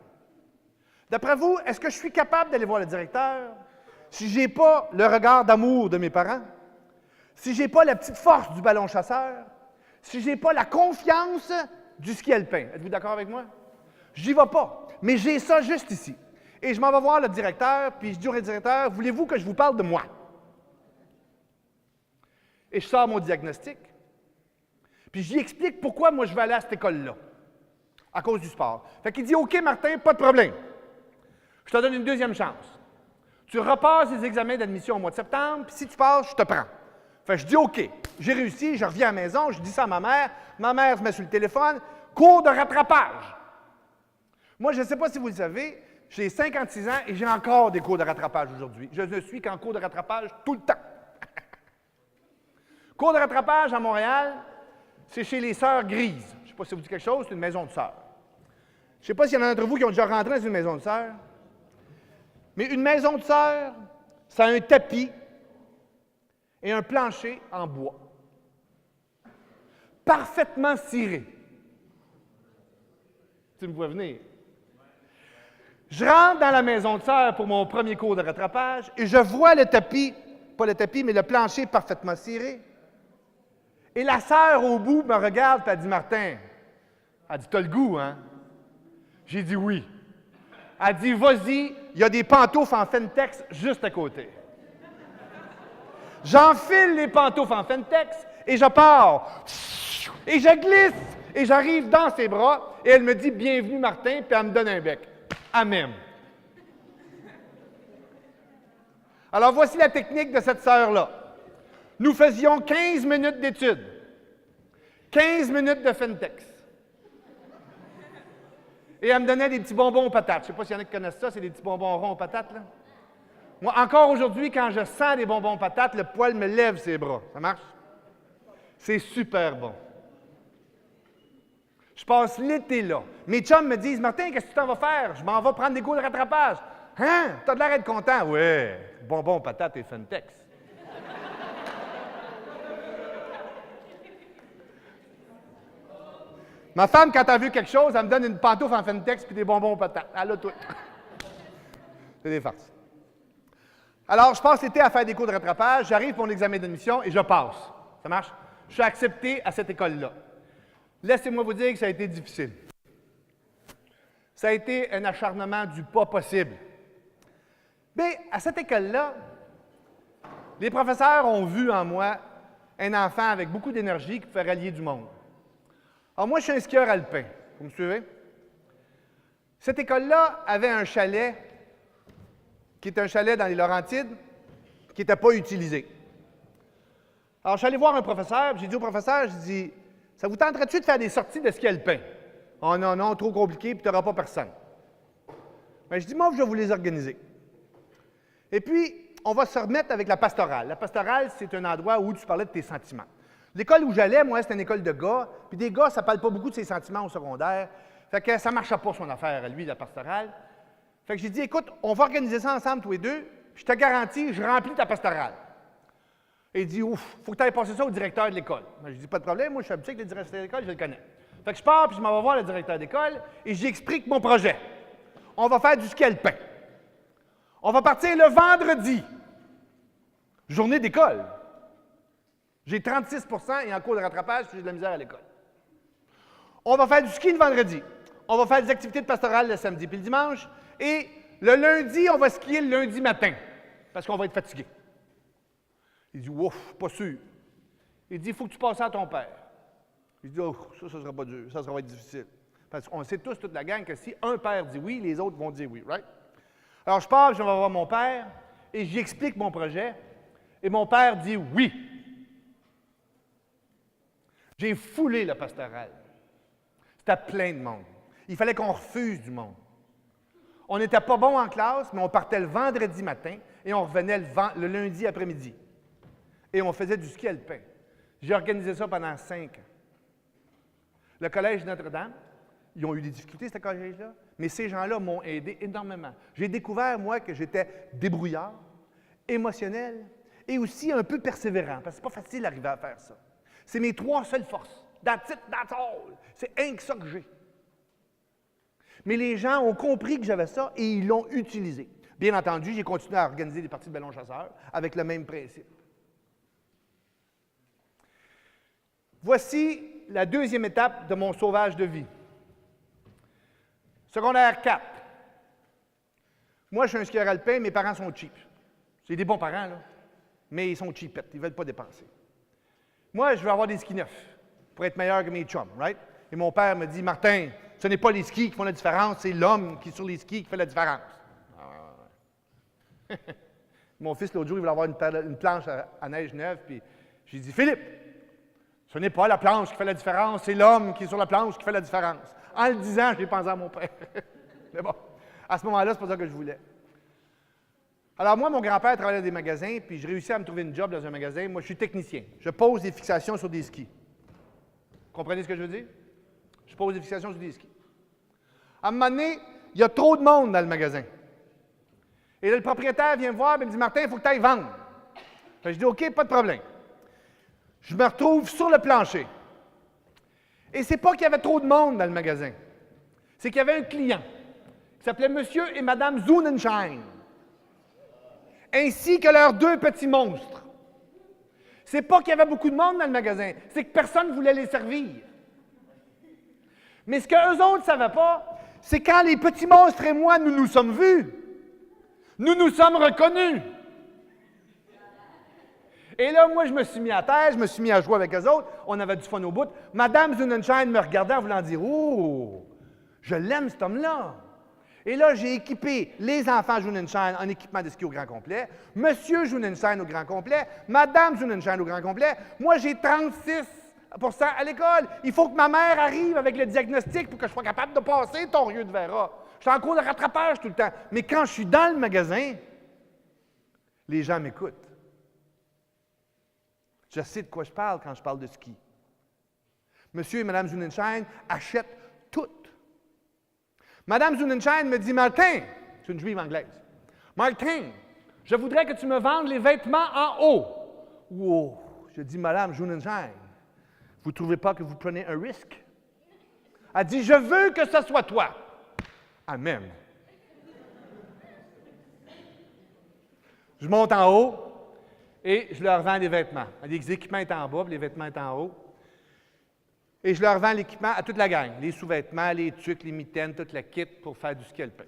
D'après vous, est-ce que je suis capable d'aller voir le directeur si je n'ai pas le regard d'amour de mes parents, si je n'ai pas la petite force du ballon chasseur, si je n'ai pas la confiance du ski alpin? Êtes-vous d'accord avec moi? J'y vais pas, mais j'ai ça juste ici. Et je m'en vais voir le directeur, puis je dis au directeur, voulez-vous que je vous parle de moi? Et je sors mon diagnostic, puis j'y explique pourquoi moi je vais aller à cette école-là, à cause du sport. Fait qu'il dit, OK Martin, pas de problème. Je te donne une deuxième chance. Tu repasses les examens d'admission au mois de septembre, puis si tu passes, je te prends. Fait que je dis OK, j'ai réussi, je reviens à la maison, je dis ça à ma mère se met sur le téléphone, cours de rattrapage. Moi, je ne sais pas si vous le savez, j'ai 56 ans et j'ai encore des cours de rattrapage aujourd'hui. Je ne suis qu'en cours de rattrapage tout le temps. Cours de rattrapage à Montréal, c'est chez les Sœurs Grises. Je ne sais pas si ça vous dit quelque chose, c'est une maison de sœurs. Je ne sais pas s'il y en a d'entre vous qui ont déjà rentré dans une maison de sœurs. Mais une maison de sœurs, ça a un tapis et un plancher en bois. Parfaitement ciré. Tu me vois venir. Je rentre dans la maison de sœurs pour mon premier cours de rattrapage et je vois le tapis, pas le tapis, mais le plancher parfaitement ciré. Et la sœur au bout me regarde et elle dit, Martin, elle dit, t'as le goût, hein? J'ai dit oui. Elle dit, vas-y, il y a des pantoufles en Fentex juste à côté. J'enfile les pantoufles en Fentex et je pars. Et je glisse et j'arrive dans ses bras et elle me dit, bienvenue Martin, puis elle me donne un bec. Amen. Alors voici la technique de cette sœur-là. Nous faisions 15 minutes d'études, 15 minutes de Fentex. Et elle me donnait des petits bonbons aux patates. Je ne sais pas s'il y en a qui connaissent ça, c'est des petits bonbons ronds aux patates, là. Moi, encore aujourd'hui, quand je sens des bonbons aux patates, le poil me lève ses bras. Ça marche? C'est super bon. Je passe l'été là. Mes chums me disent, Martin, qu'est-ce que tu t'en vas faire? Je m'en vais prendre des cours de rattrapage. Hein? T'as de l'air d'être content? Oui, bonbons aux patates et Fentex. Ma femme, quand elle a vu quelque chose, elle me donne une pantoufle en Fentex puis des bonbons aux patates. Elle a tout. C'est des farces. Alors, je passe l'été à faire des cours de rattrapage, j'arrive pour mon examen d'admission et je passe. Ça marche? Je suis accepté à cette école-là. Laissez-moi vous dire que ça a été difficile. Ça a été un acharnement du pas possible. Mais à cette école-là, les professeurs ont vu en moi un enfant avec beaucoup d'énergie qui pouvait rallier du monde. Alors moi, je suis un skieur alpin. Vous me suivez? Cette école-là avait un chalet qui était un chalet dans les Laurentides qui n'était pas utilisé. Alors, je suis allé voir un professeur, j'ai dit au professeur, j'ai dit, ça vous tenterait-tu de faire des sorties de ski alpin? Oh non, non, trop compliqué, puis tu n'auras pas personne. Bien, je dis, moi, je vais vous les organiser. Et puis, on va se remettre avec la pastorale. La pastorale, c'est un endroit où tu parlais de tes sentiments. L'école où j'allais, moi, c'était une école de gars, puis des gars, ça ne parle pas beaucoup de ses sentiments au secondaire. Fait que ça ne marchait pas son affaire à lui, la pastorale. Fait que j'ai dit, écoute, on va organiser ça ensemble, tous les deux, puis je te garantis, je remplis ta pastorale. Et il dit, ouf, il faut que tu ailles passer ça au directeur de l'école. Je dis, pas de problème, moi, je suis habitué avec le directeur de l'école, je le connais. Fait que je pars, puis je m'en vais voir le directeur d'école, et j'explique mon projet. On va faire du ski alpin. On va partir le vendredi. Journée d'école. J'ai 36 % et en cours de rattrapage, puis j'ai de la misère à l'école. On va faire du ski le vendredi. On va faire des activités de pastorale le samedi puis le dimanche. Et le lundi, on va skier le lundi matin, parce qu'on va être fatigué. Il dit, ouf, pas sûr. Il dit, il faut que tu passes ça à ton père. Il dit, oh, ça sera pas dur, ça va être difficile. Parce qu'on sait tous, toute la gang, que si un père dit oui, les autres vont dire oui, right? Alors, je pars, je vais voir mon père, et j'y explique mon projet, et mon père dit oui. J'ai foulé la pastorale. C'était plein de monde. Il fallait qu'on refuse du monde. On n'était pas bon en classe, mais on partait le vendredi matin et on revenait le lundi après-midi. Et on faisait du ski alpin. J'ai organisé ça pendant 5 ans. Le Collège Notre-Dame, ils ont eu des difficultés, ce collège-là, mais ces gens-là m'ont aidé énormément. J'ai découvert, moi, que j'étais débrouillard, émotionnel et aussi un peu persévérant, parce que c'est pas facile d'arriver à faire ça. C'est mes 3 seules forces. That's it, that's all. C'est rien que ça que j'ai. Mais les gens ont compris que j'avais ça et ils l'ont utilisé. Bien entendu, j'ai continué à organiser des parties de ballon chasseur avec le même principe. Voici la deuxième étape de mon sauvage de vie. Secondaire 4. Moi, je suis un skieur alpin, mes parents sont cheap. C'est des bons parents, là, mais ils sont cheapettes, ils ne veulent pas dépenser. Moi, je veux avoir des skis neufs pour être meilleur que mes chums, right? Et mon père me dit, Martin, ce n'est pas les skis qui font la différence, c'est l'homme qui est sur les skis qui fait la différence. Mon fils, l'autre jour, il voulait avoir une planche à neige neuve, puis j'ai dit, Philippe, ce n'est pas la planche qui fait la différence, c'est l'homme qui est sur la planche qui fait la différence. En le disant, j'ai pensé à mon père. Mais bon, à ce moment-là, c'est pas ça que je voulais. Alors moi, mon grand-père travaillait dans des magasins, puis j'ai réussi à me trouver une job dans un magasin. Moi, je suis technicien. Je pose des fixations sur des skis. Vous comprenez ce que je veux dire? Je pose des fixations sur des skis. À un moment donné, il y a trop de monde dans le magasin. Et là, le propriétaire vient me voir et me dit, Martin, il faut que tu ailles vendre. Fait que je dis, OK, pas de problème. Je me retrouve sur le plancher. Et c'est pas qu'il y avait trop de monde dans le magasin. C'est qu'il y avait un client qui s'appelait Monsieur et Madame Zunenschein, ainsi que leurs deux petits monstres. C'est pas qu'il y avait beaucoup de monde dans le magasin, c'est que personne ne voulait les servir. Mais ce qu'eux autres ne savaient pas, c'est quand les petits monstres et moi, nous nous sommes vus, nous nous sommes reconnus. Et là, moi, je me suis mis à terre, je me suis mis à jouer avec eux autres, on avait du fun au bout. Madame Zunenschein me regardait en voulant dire « Oh, je l'aime cet homme-là! » Et là, j'ai équipé les enfants Zunenschein en équipement de ski au grand complet, Monsieur Zunenschein au grand complet, Madame Zunenschein au grand complet. Moi, j'ai 36 à l'école. Il faut que ma mère arrive avec le diagnostic pour que je sois capable de passer ton rieux de Vera. Je suis en cours de rattrapage tout le temps. Mais quand je suis dans le magasin, les gens m'écoutent. Je sais de quoi je parle quand je parle de ski. Monsieur et Madame Zunenschein achètent tout. Madame Zunenschein me dit, Martin, c'est une juive anglaise, Martin, je voudrais que tu me vendes les vêtements en haut. Wow! Je dis, Madame Zunenschein, vous ne trouvez pas que vous prenez un risque? Elle dit, je veux que ce soit toi. Amen. Je monte en haut et je leur vends des vêtements. Les équipements étaient en bas, les vêtements étaient en haut. Et je leur vends l'équipement à toute la gang, les sous-vêtements, les tucs, les mitaines, toute la kit pour faire du ski alpin.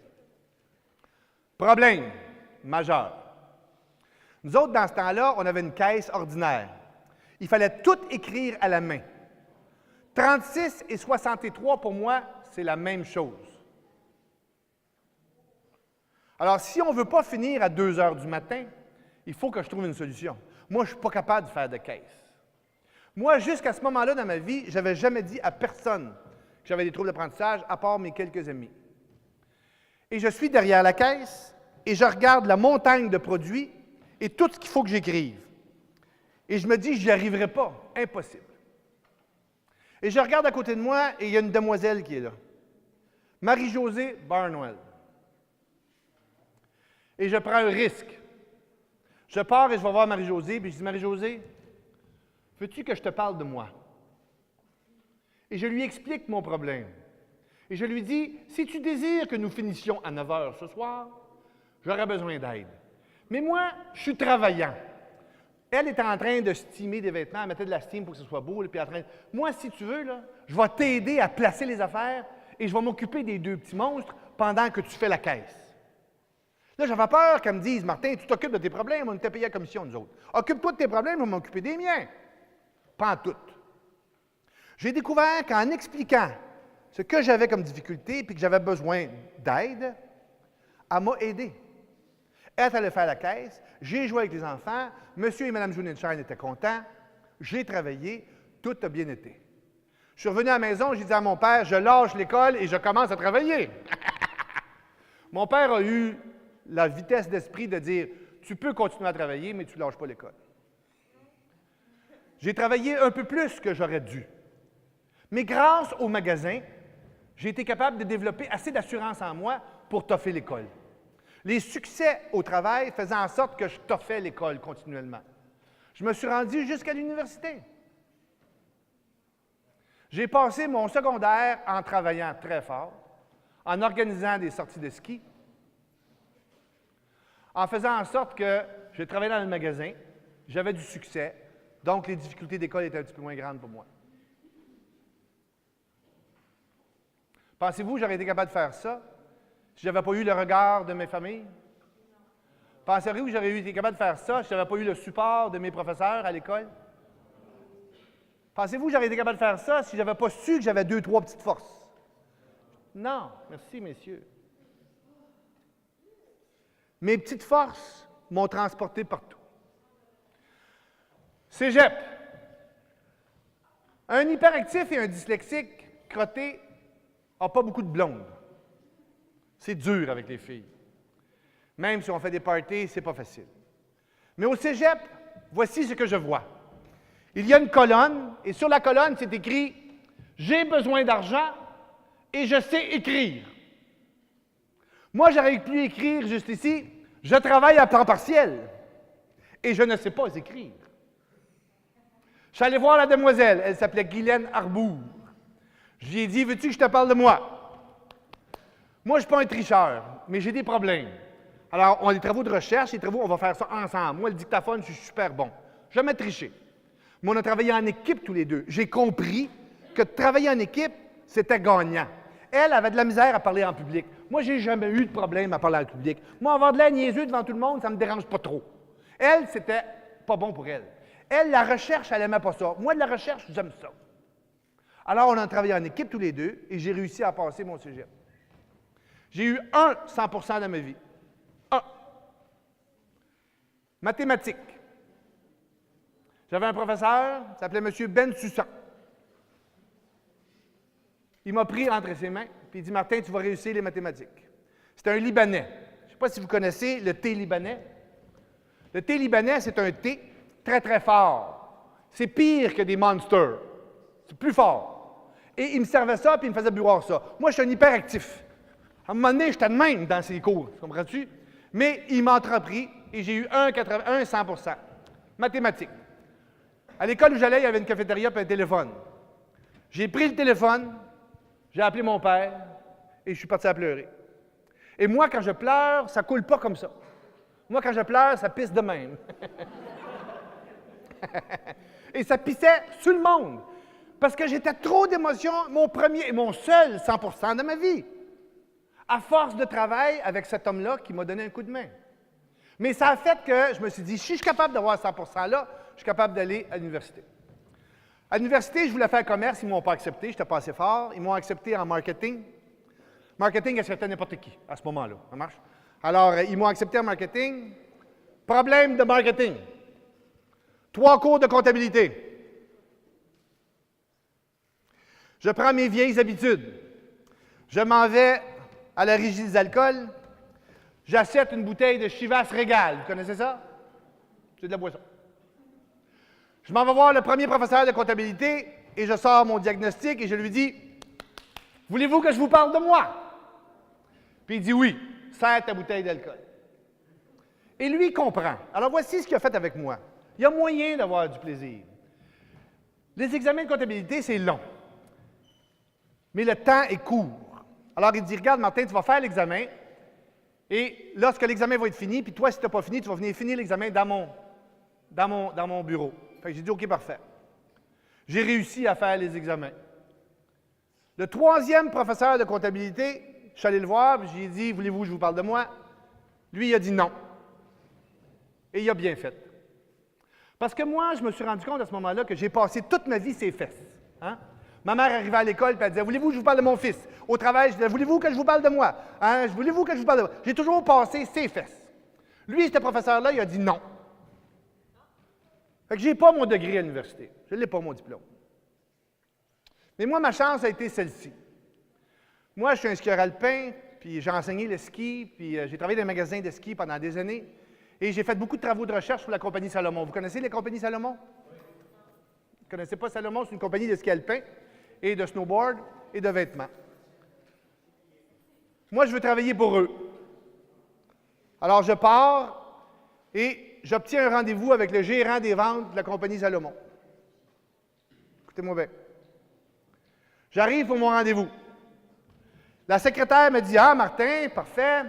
Problème majeur. Nous autres, dans ce temps-là, on avait une caisse ordinaire. Il fallait tout écrire à la main. 36 et 63, pour moi, c'est la même chose. Alors, si on ne veut pas finir à 2 heures du matin, il faut que je trouve une solution. Moi, je ne suis pas capable de faire de caisse. Moi, jusqu'à ce moment-là dans ma vie, je n'avais jamais dit à personne que j'avais des troubles d'apprentissage, à part mes quelques amis. Et je suis derrière la caisse et je regarde la montagne de produits et tout ce qu'il faut que j'écrive. Et je me dis, je n'y arriverai pas. Impossible. Et je regarde à côté de moi et il y a une demoiselle qui est là. Marie-Josée Barnwell. Et je prends un risque. Je pars et je vais voir Marie-Josée, puis je dis, Marie-Josée, veux-tu que je te parle de moi? Et je lui explique mon problème. Et je lui dis, si tu désires que nous finissions à 9 heures ce soir, j'aurais besoin d'aide. Mais moi, je suis travaillant. Elle est en train de steamer des vêtements, elle mettait de la steam pour que ce soit beau, puis moi, si tu veux, là, je vais t'aider à placer les affaires et je vais m'occuper des deux petits monstres pendant que tu fais la caisse. Là, j'avais peur qu'elle me dise, Martin, tu t'occupes de tes problèmes, on était payé à commission, nous autres. Occupe-toi de tes problèmes, on va m'occuper des miens. Pas en tout. J'ai découvert qu'en expliquant ce que j'avais comme difficulté et que j'avais besoin d'aide, elle m'a aidé. Elle allait faire la caisse, j'ai joué avec les enfants, Monsieur et Mme Zunenschein étaient contents, j'ai travaillé, tout a bien été. Je suis revenu à la maison, j'ai dit à mon père, je lâche l'école et je commence à travailler. Mon père a eu la vitesse d'esprit de dire, tu peux continuer à travailler, mais tu ne lâches pas l'école. J'ai travaillé un peu plus que j'aurais dû. Mais grâce au magasin, j'ai été capable de développer assez d'assurance en moi pour toffer l'école. Les succès au travail faisaient en sorte que je toffais l'école continuellement. Je me suis rendu jusqu'à l'université. J'ai passé mon secondaire en travaillant très fort, en organisant des sorties de ski, en faisant en sorte que je travaillais dans le magasin, j'avais du succès, donc les difficultés d'école étaient un petit peu moins grandes pour moi. Pensez-vous que j'aurais été capable de faire ça si je n'avais pas eu le regard de mes familles? Pensez-vous que j'aurais été capable de faire ça si je n'avais pas eu le support de mes professeurs à l'école? Pensez-vous que j'aurais été capable de faire ça si je n'avais pas su que j'avais 2, 3 petites forces? Non, merci, messieurs. Mes petites forces m'ont transporté partout. Cégep. Un hyperactif et un dyslexique crotté n'a pas beaucoup de blondes. C'est dur avec les filles. Même si on fait des parties, c'est pas facile. Mais au cégep, voici ce que je vois. Il y a une colonne, et sur la colonne, c'est écrit « J'ai besoin d'argent et je sais écrire ». Moi, j'aurais pu écrire juste ici « Je travaille à temps partiel et je ne sais pas écrire ». Je suis allé voir la demoiselle, elle s'appelait Guylaine Arbour. Je lui ai dit « Veux-tu que je te parle de moi? » Moi, je ne suis pas un tricheur, mais j'ai des problèmes. Alors, on a des travaux de recherche, les travaux, on va faire ça ensemble. Moi, le dictaphone, je suis super bon. Je vais tricher. Mais on a travaillé en équipe tous les deux. J'ai compris que travailler en équipe, c'était gagnant. Elle avait de la misère à parler en public. Moi, j'ai jamais eu de problème à parler en public. Moi, avoir de l'air niaiseux devant tout le monde, ça ne me dérange pas trop. Elle, c'était pas bon pour elle. Elle, la recherche, elle n'aimait pas ça. Moi, de la recherche, j'aime ça. Alors, on a travaillé en équipe tous les deux et j'ai réussi à passer mon cégep. J'ai eu 100% dans ma vie. 1. Mathématiques. J'avais un professeur, il s'appelait M. Ben Sussan. Il m'a pris entre ses mains, puis il dit « Martin, tu vas réussir les mathématiques. » C'était un Libanais. Je ne sais pas si vous connaissez le thé libanais. Le thé libanais, c'est un thé très, très fort. C'est pire que des Monsters. C'est plus fort. Et il me servait ça, puis il me faisait boire ça. Moi, je suis un hyperactif. À un moment donné, j'étais de même dans ses cours, comprends-tu? Mais il m'a entrepris et j'ai eu 100%. Mathématiques. À l'école où j'allais, il y avait une cafétéria et un téléphone. J'ai pris le téléphone, j'ai appelé mon père et je suis parti à pleurer. Et moi, quand je pleure, ça coule pas comme ça. Moi, quand je pleure, ça pisse de même. Et ça pissait sur le monde. Parce que j'étais trop d'émotions, mon premier et mon seul 100% de ma vie. À force de travail avec cet homme-là qui m'a donné un coup de main. Mais ça a fait que je me suis dit, si je suis capable d'avoir 100%-là, je suis capable d'aller à l'université. À l'université, je voulais faire commerce, ils ne m'ont pas accepté, je n'étais pas assez fort. Ils m'ont accepté en marketing. Marketing acceptait n'importe qui à ce moment-là. Ça marche? Alors, ils m'ont accepté en marketing. Problème de marketing. 3 cours de comptabilité. Je prends mes vieilles habitudes. Je m'en vais à la Régie des alcools. J'achète une bouteille de Chivas Régal. Vous connaissez ça? C'est de la boisson. Je m'en vais voir le premier professeur de comptabilité et je sors mon diagnostic et je lui dis « Voulez-vous que je vous parle de moi? » Puis il dit « Oui, serre ta bouteille d'alcool. » Et lui, il comprend. Alors voici ce qu'il a fait avec moi. Il y a moyen d'avoir du plaisir. Les examens de comptabilité, c'est long. Mais le temps est court. Alors il dit « Regarde, Martin, tu vas faire l'examen. Et lorsque l'examen va être fini, puis toi, si tu n'as pas fini, tu vas venir finir l'examen dans mon bureau. » Fait que j'ai dit « OK, parfait. » J'ai réussi à faire les examens. Le 3e professeur de comptabilité, je suis allé le voir, puis j'ai dit « Voulez-vous que je vous parle de moi? » Lui, il a dit non. Et il a bien fait. Parce que moi, je me suis rendu compte à ce moment-là que j'ai passé toute ma vie ses fesses. Hein? Ma mère arrivait à l'école et elle disait « Voulez-vous que je vous parle de mon fils? » Au travail, je disais « Voulez-vous que je vous parle de moi? Hein? Voulez-vous que je vous parle de moi? » J'ai toujours passé ses fesses. Lui, ce professeur-là, il a dit non. Fait que je n'ai pas mon degré à l'université. Je ne l'ai pas, mon diplôme. Mais moi, ma chance a été celle-ci. Moi, je suis un skieur alpin, puis j'ai enseigné le ski, puis j'ai travaillé dans un magasin de ski pendant des années. Et j'ai fait beaucoup de travaux de recherche pour la compagnie Salomon. Vous connaissez les compagnies Salomon? Vous ne connaissez pas Salomon? C'est une compagnie de ski alpin et de snowboard et de vêtements. Moi, je veux travailler pour eux. Alors, je pars et j'obtiens un rendez-vous avec le gérant des ventes de la compagnie Salomon. Écoutez-moi bien. J'arrive pour mon rendez-vous. La secrétaire me dit, « Ah, Martin, parfait.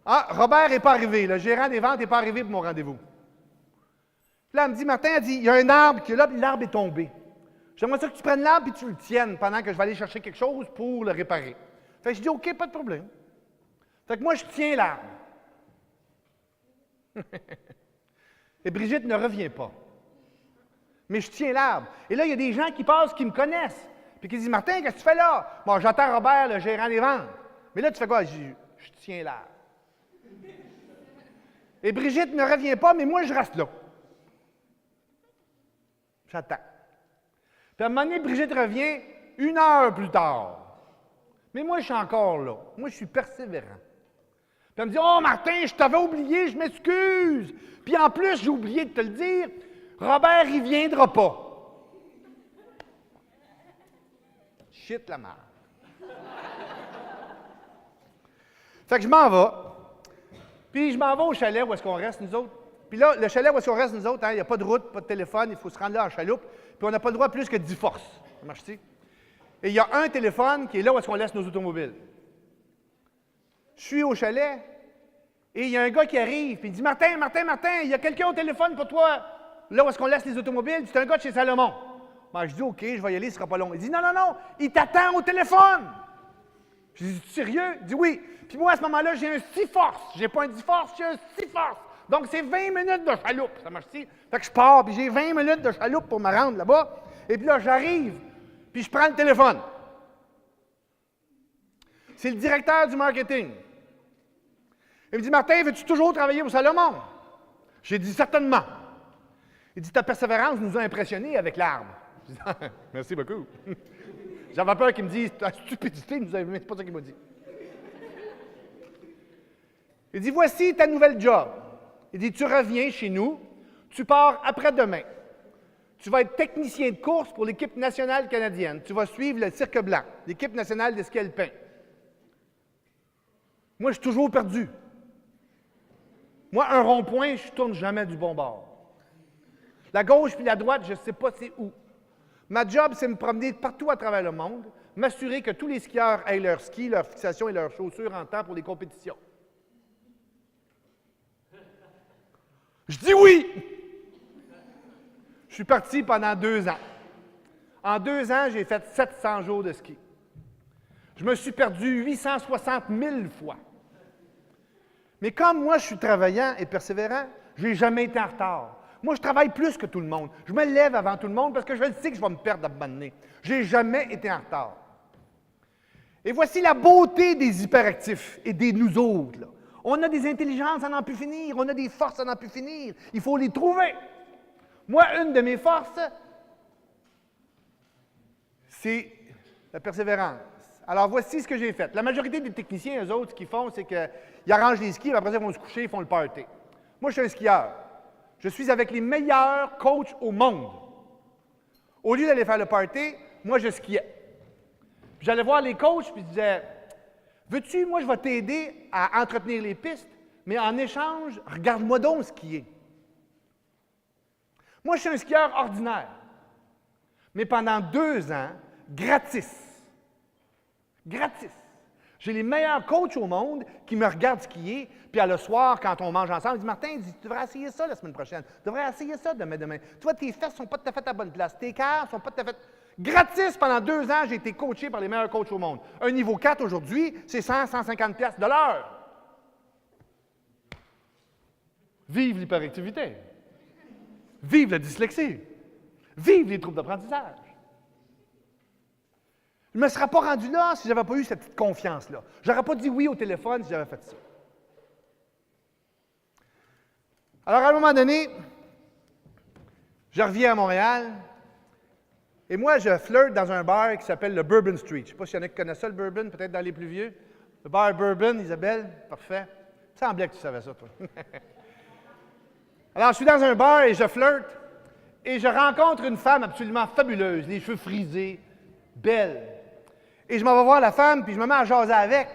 Ah, Robert n'est pas arrivé. Le gérant des ventes n'est pas arrivé pour mon rendez-vous. » Là, elle me dit, Martin, elle dit, « Il y a un arbre qui est là, puis l'arbre est tombé. J'aimerais ça que tu prennes l'arbre et tu le tiennes pendant que je vais aller chercher quelque chose pour le réparer. » Fait que je dis, « OK, pas de problème. » Fait que moi, je tiens l'arbre. Et Brigitte ne revient pas. Mais je tiens l'arbre. Et là, il y a des gens qui passent, qui me connaissent. Puis qui disent, « Martin, qu'est-ce que tu fais là? » Bon, j'attends Robert, le gérant des ventes. Mais là, tu fais quoi? Je tiens l'arbre. Et Brigitte ne revient pas, mais moi, je reste là. J'attends. Puis à un moment donné, Brigitte revient 1 heure plus tard. Mais moi, je suis encore là. Moi, je suis persévérant. Puis elle me dit, « Oh, Martin, je t'avais oublié, je m'excuse. Puis en plus, j'ai oublié de te le dire, Robert, il ne viendra pas. » Shit la merde. Fait que je m'en vais. Puis je m'en vais au chalet où est-ce qu'on reste, nous autres. Puis là, le chalet où est-ce qu'on reste, nous autres, il n'y a pas de route, pas de téléphone, il faut se rendre là en chaloupe. Puis on n'a pas le droit plus que 10 forces. Ça marche-t-il? Et il y a un téléphone qui est là où est-ce qu'on laisse nos automobiles. Je suis au chalet et il y a un gars qui arrive puis il dit, « Martin, Martin, Martin, il y a quelqu'un au téléphone pour toi. Là où est-ce qu'on laisse les automobiles, c'est un gars de chez Salomon. » Ben, je dis, « OK, je vais y aller, ce ne sera pas long. » Il dit, « Non, non, non, il t'attend au téléphone. » Je dis, « Sérieux? » Il dit, « Oui. » Puis moi, à ce moment-là, j'ai un 6 forces. Je n'ai pas un 10 forces, j'ai un 6 forces. Donc, c'est 20 minutes de chaloupe. Ça marche-t-il? Fait que je pars, puis j'ai 20 minutes de chaloupe pour me rendre là-bas. Et puis là, j'arrive, puis je prends le téléphone. C'est le directeur du marketing. Il me dit, « Martin, veux-tu toujours travailler au Salomon? » J'ai dit, « Certainement. » Il dit, « Ta persévérance nous a impressionnés avec l'arbre. » Je dis, « Merci beaucoup. » J'avais peur qu'il me dise, « Ta stupidité nous a... » Mais c'est pas ça qu'il m'a dit. Il dit, « Voici ta nouvelle job. » Il dit, « Tu reviens chez nous, tu pars après-demain. Tu vas être technicien de course pour l'équipe nationale canadienne. Tu vas suivre le Cirque Blanc, l'équipe nationale de ski alpin. » Moi, je suis toujours perdu. Moi, un rond-point, je ne tourne jamais du bon bord. La gauche puis la droite, je ne sais pas c'est où. Ma job, c'est de me promener partout à travers le monde, m'assurer que tous les skieurs aient leur ski, leur fixation et leurs chaussures en temps pour les compétitions. Je dis oui! Je suis parti pendant 2 ans. En 2 ans, j'ai fait 700 jours de ski. Je me suis perdu 860 000 fois. Mais comme moi, je suis travaillant et persévérant, je n'ai jamais été en retard. Moi, je travaille plus que tout le monde. Je me lève avant tout le monde parce que je sais que je vais me perdre à un moment donné. Je n'ai jamais été en retard. Et voici la beauté des hyperactifs et des nous autres. Là. On a des intelligences à n'en plus finir. On a des forces à n'en plus finir. Il faut les trouver. Moi, une de mes forces, c'est la persévérance. Alors, voici ce que j'ai fait. La majorité des techniciens, eux autres, ce qu'ils font, c'est qu'ils arrangent les skis, et après ça, ils vont se coucher, ils font le party. Moi, je suis un skieur. Je suis avec les meilleurs coachs au monde. Au lieu d'aller faire le party, moi, je skiais. Puis j'allais voir les coachs, puis je disais, « Veux-tu, moi, je vais t'aider à entretenir les pistes, mais en échange, regarde-moi donc skier. » Moi, je suis un skieur ordinaire. Mais pendant 2 ans, gratis. Gratis. J'ai les meilleurs coachs au monde qui me regardent skier, puis le soir, quand on mange ensemble, ils disent « Martin, tu devrais essayer ça la semaine prochaine. Tu devrais essayer ça demain. Tu vois, tes fesses ne sont pas tout à fait à la bonne place. Tes cœurs ne sont pas tout à fait... » Gratis, pendant 2 ans, j'ai été coaché par les meilleurs coachs au monde. Un niveau 4 aujourd'hui, c'est 100-150 piastres de l'heure. Vive l'hyperactivité. Vive la dyslexie. Vive les troubles d'apprentissage. Je ne me serais pas rendu là si je n'avais pas eu cette petite confiance-là. Je n'aurais pas dit oui au téléphone si j'avais fait ça. Alors, à un moment donné, je reviens à Montréal et moi, je flirte dans un bar qui s'appelle le Bourbon Street. Je ne sais pas s'il y en a qui connaissent ça, le Bourbon, peut-être dans les plus vieux. Le bar Bourbon, Isabelle, parfait. Il me semblait que tu savais ça, toi. Alors, je suis dans un bar et je flirte et je rencontre une femme absolument fabuleuse, les cheveux frisés, belle. Et je m'en vais voir la femme, puis je me mets à jaser avec.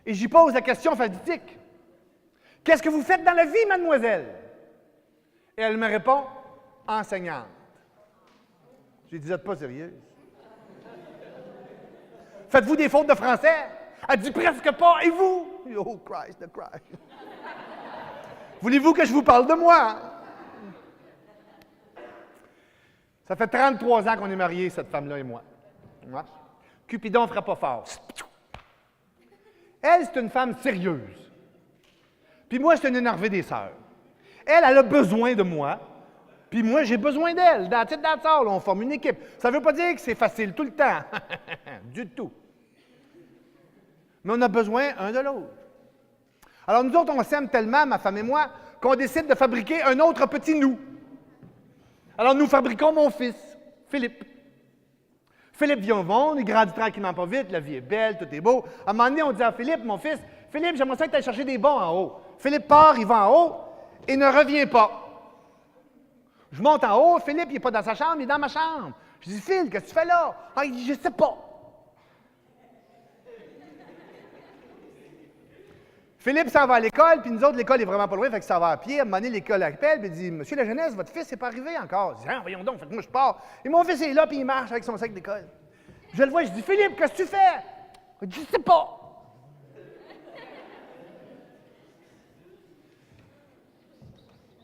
Et j'y pose la question fatidique. « Qu'est-ce que vous faites dans la vie, mademoiselle? » Et elle me répond, « Enseignante. » J'ai dit, « Vous n'êtes pas sérieuse. » Faites-vous des fautes de français? Elle dit presque pas. Et vous? Oh, Christ, the Christ. Voulez-vous que je vous parle de moi? Ça fait 33 ans qu'on est mariés, cette femme-là et moi. Cupidon ne ferait pas fort. Elle, c'est une femme sérieuse. Puis moi, c'est une énervée des sœurs. Elle a besoin de moi. Puis moi, j'ai besoin d'elle. Dans la salle, on forme une équipe. Ça ne veut pas dire que c'est facile tout le temps. Du tout. Mais on a besoin un de l'autre. Alors nous autres, on s'aime tellement, ma femme et moi, qu'on décide de fabriquer un autre petit nous. Alors nous fabriquons mon fils, Philippe. Philippe vient au monde, il grandit tranquillement pas vite, la vie est belle, tout est beau. À un moment donné, on dit à Philippe, mon fils, Philippe, j'aimerais ça que tu ailles chercher des bons en haut. Philippe part, il va en haut et ne revient pas. Je monte en haut, Philippe, il n'est pas dans sa chambre, il est dans ma chambre. Je dis, Phil, qu'est-ce que tu fais là? Ah, il dit, je ne sais pas. Philippe s'en va à l'école, puis nous autres, l'école est vraiment pas loin, fait que ça va à pied. À un moment donné, l'école appelle, puis il dit, Monsieur la jeunesse, votre fils n'est pas arrivé encore. Je dis, ah, voyons donc, fait que moi je pars. Et mon fils est là, puis il marche avec son sac d'école. Je le vois, je dis, Philippe, qu'est-ce que tu fais? Il dit, je sais pas.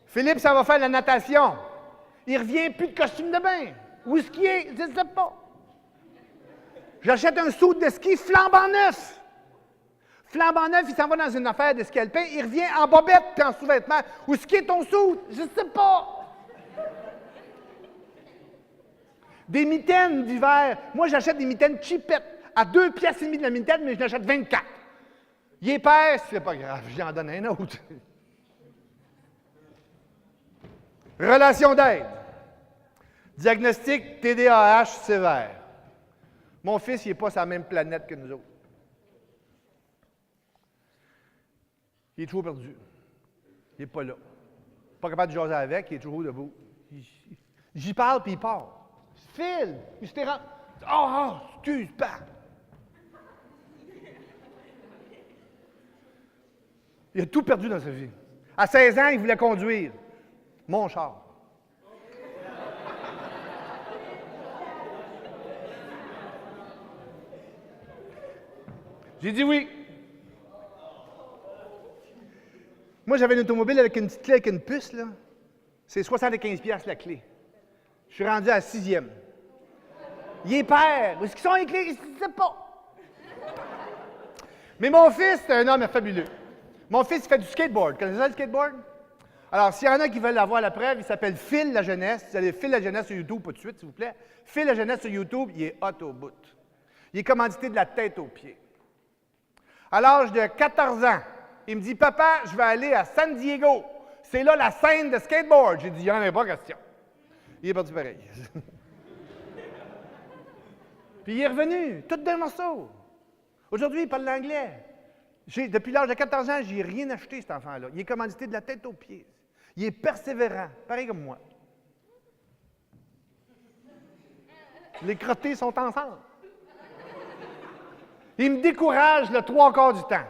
Philippe, ça va faire la natation. Il revient, plus de costume de bain. Où est-ce qu'il est? Je ne sais pas. J'achète un saut de ski flambant neuf. Flambant neuf, il s'en va dans une affaire de ski alpin, il revient en bobette et en sous-vêtements. Où est-ce qu'il est ton saut? Je ne sais pas. Des mitaines d'hiver. Moi, j'achète des mitaines cheapettes. À 2,5 piastres de la mitaine, mais je n'achète 24. Il est épaisse, c'est pas grave, j'en donne un autre. Relation d'aide. Diagnostic TDAH sévère. Mon fils, il n'est pas sur la même planète que nous autres. Il est toujours perdu. Il n'est pas là. Pas capable de jaser avec, il est toujours debout. J'y parle, puis il part. Phil, il s'était rendu. Oh, excuse, pas. Il a tout perdu dans sa vie. À 16 ans, il voulait conduire. Mon char. J'ai dit oui. Moi, j'avais une automobile avec une petite clé avec une puce, là. C'est 75 piastres la clé. Je suis rendu à la 6e. Il est père. Où est-ce qu'ils sont les clés? Je ne sais pas. Mais mon fils, c'est un homme fabuleux. Mon fils, il fait du skateboard. Connaissez ça, le skateboard? Alors, s'il y en a qui veulent avoir la preuve, il s'appelle Phil la jeunesse. Vous allez Phil la jeunesse sur YouTube, pas de suite, s'il vous plaît. Phil la jeunesse sur YouTube, il est hot au bout. Il est commandité de la tête aux pieds. À l'âge de 14 ans, il me dit, papa, je vais aller à San Diego. C'est là la scène de skateboard. J'ai dit, il n'y en a pas question. Il est parti pareil. Puis il est revenu, tout d'un morceau. Aujourd'hui, il parle l'anglais. Depuis l'âge de 14 ans, je n'ai rien acheté, cet enfant-là. Il est commandité de la tête aux pieds. Il est persévérant, pareil comme moi. Les crottés sont ensemble. Il me décourage le 3/4 du temps.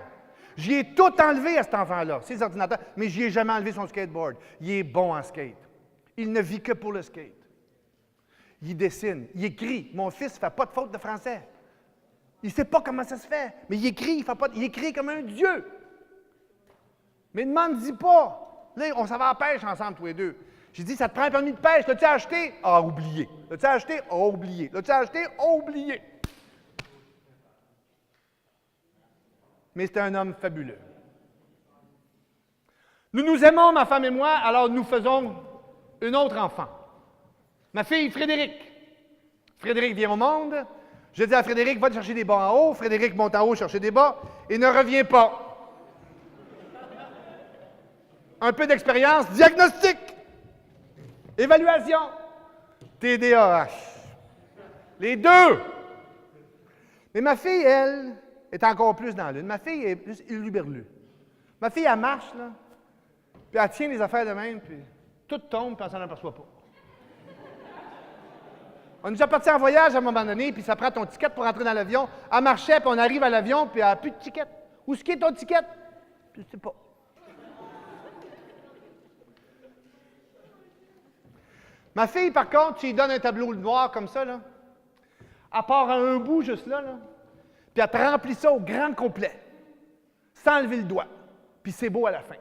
J'y ai tout enlevé à cet enfant-là, ses ordinateurs, mais je n'y ai jamais enlevé son skateboard. Il est bon en skate. Il ne vit que pour le skate. Il dessine, il écrit. Mon fils ne fait pas de faute de français. Il ne sait pas comment ça se fait, mais il écrit, il écrit comme un dieu. Mais ne m'en dis pas. Là, on s'en va à la pêche ensemble, tous les deux. J'ai dit, ça te prend un permis de pêche, l'as-tu acheté? Ah, oublié. L'as-tu acheté? Ah, oublié. L'as-tu acheté? Ah, oublié. Mais c'est un homme fabuleux. Nous nous aimons, ma femme et moi, alors nous faisons un autre enfant. Ma fille, Frédéric. Frédéric vient au monde. Je dis à Frédéric, va te chercher des bas en haut. Frédéric monte en haut chercher des bas et ne revient pas. Un peu d'expérience, diagnostic, évaluation, TDAH. Les deux. Mais ma fille, elle, est encore plus dans l'une. Ma fille est plus illuberlue. Ma fille, elle marche, là, puis elle tient les affaires de même, puis tout tombe, puis elle s'en aperçoit pas. On est déjà parti en voyage à un moment donné, puis ça prend ton ticket pour entrer dans l'avion. Elle marchait, puis on arrive à l'avion, puis elle n'a plus de ticket. Où est-ce qu'est ton ticket? Je ne sais pas. Ma fille, par contre, tu lui donnes un tableau noir comme ça, là, elle part à un bout juste là, Puis elle te remplit ça au grand complet, sans lever le doigt. Puis c'est beau à la fin.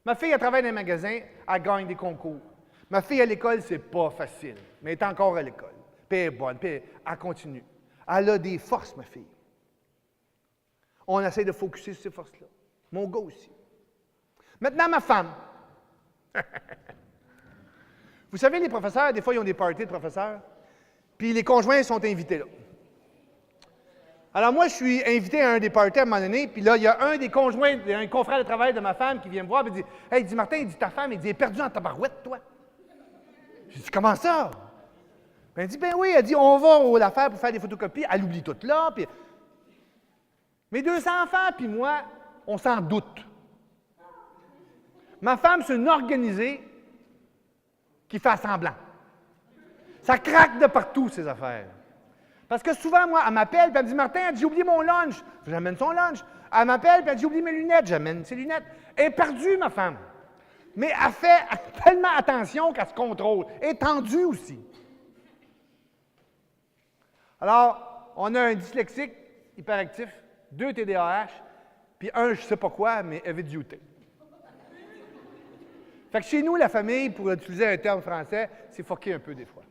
Ma fille, elle travaille dans un magasin, elle gagne des concours. Ma fille, à l'école, c'est pas facile, mais elle est encore à l'école. Puis elle est bonne, puis elle continue. Elle a des forces, ma fille. On essaie de focusser sur ces forces-là. Mon gars aussi. Maintenant, ma femme. Vous savez, les professeurs, des fois, ils ont des parties de professeurs, puis les conjoints sont invités là. Alors moi, je suis invité à un des parties à un moment donné, puis là, il y a un des conjoints, un confrère de travail de ma femme qui vient me voir et dit « Hey, il dit Martin, il dit ta femme, il dit, elle est perdue en tabarouette, toi. » J'ai dit « Comment ça? » Elle dit « Ben oui, elle dit, on va au l'affaire pour faire des photocopies, elle oublie tout là, puis... » Mes 2 enfants, puis moi, on s'en doute. Ma femme, c'est une organisée qui fait semblant. Ça craque de partout, ces affaires. Parce que souvent, moi, elle m'appelle, puis elle me dit « Martin, elle dit, j'ai oublié mon lunch. » J'amène son lunch. Elle m'appelle, puis elle dit « J'ai oublié mes lunettes. » J'amène ses lunettes. Elle est perdue, ma femme. Mais elle fait tellement attention qu'elle se contrôle. Elle est tendue aussi. Alors, on a un dyslexique hyperactif, 2 TDAH, puis un je ne sais pas quoi, mais heavy-duty. Fait que chez nous, la famille, pour utiliser un terme français, c'est fucké un peu des fois.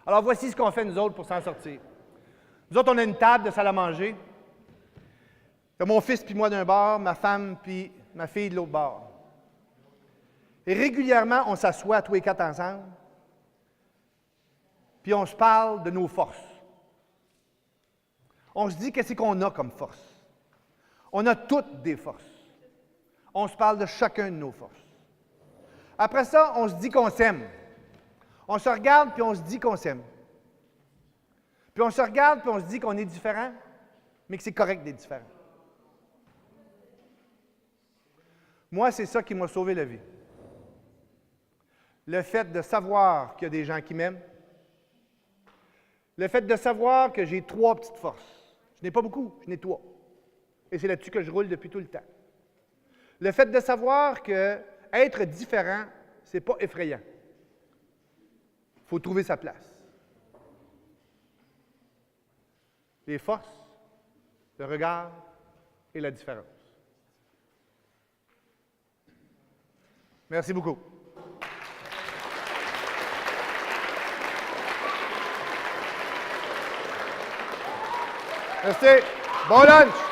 Alors, voici ce qu'on fait, nous autres, pour s'en sortir. Nous autres, on a une table de salle à manger. Il y a mon fils puis moi d'un bord, ma femme puis ma fille de l'autre bord. Et régulièrement, on s'assoit tous les 4 ensemble, puis on se parle de nos forces. On se dit qu'est-ce qu'on a comme force. On a toutes des forces. On se parle de chacun de nos forces. Après ça, on se dit qu'on s'aime. On se regarde puis on se dit qu'on s'aime. Puis on se regarde puis on se dit qu'on est différent, mais que c'est correct d'être différent. Moi, c'est ça qui m'a sauvé la vie. Le fait de savoir qu'il y a des gens qui m'aiment. Le fait de savoir que j'ai 3 petites forces. Je n'ai pas beaucoup, je n'ai 3. Et c'est là-dessus que je roule depuis tout le temps. Le fait de savoir que être différent, ce n'est pas effrayant. Il faut trouver sa place. Les forces, le regard et la différence. Merci beaucoup. Merci. Bon lunch!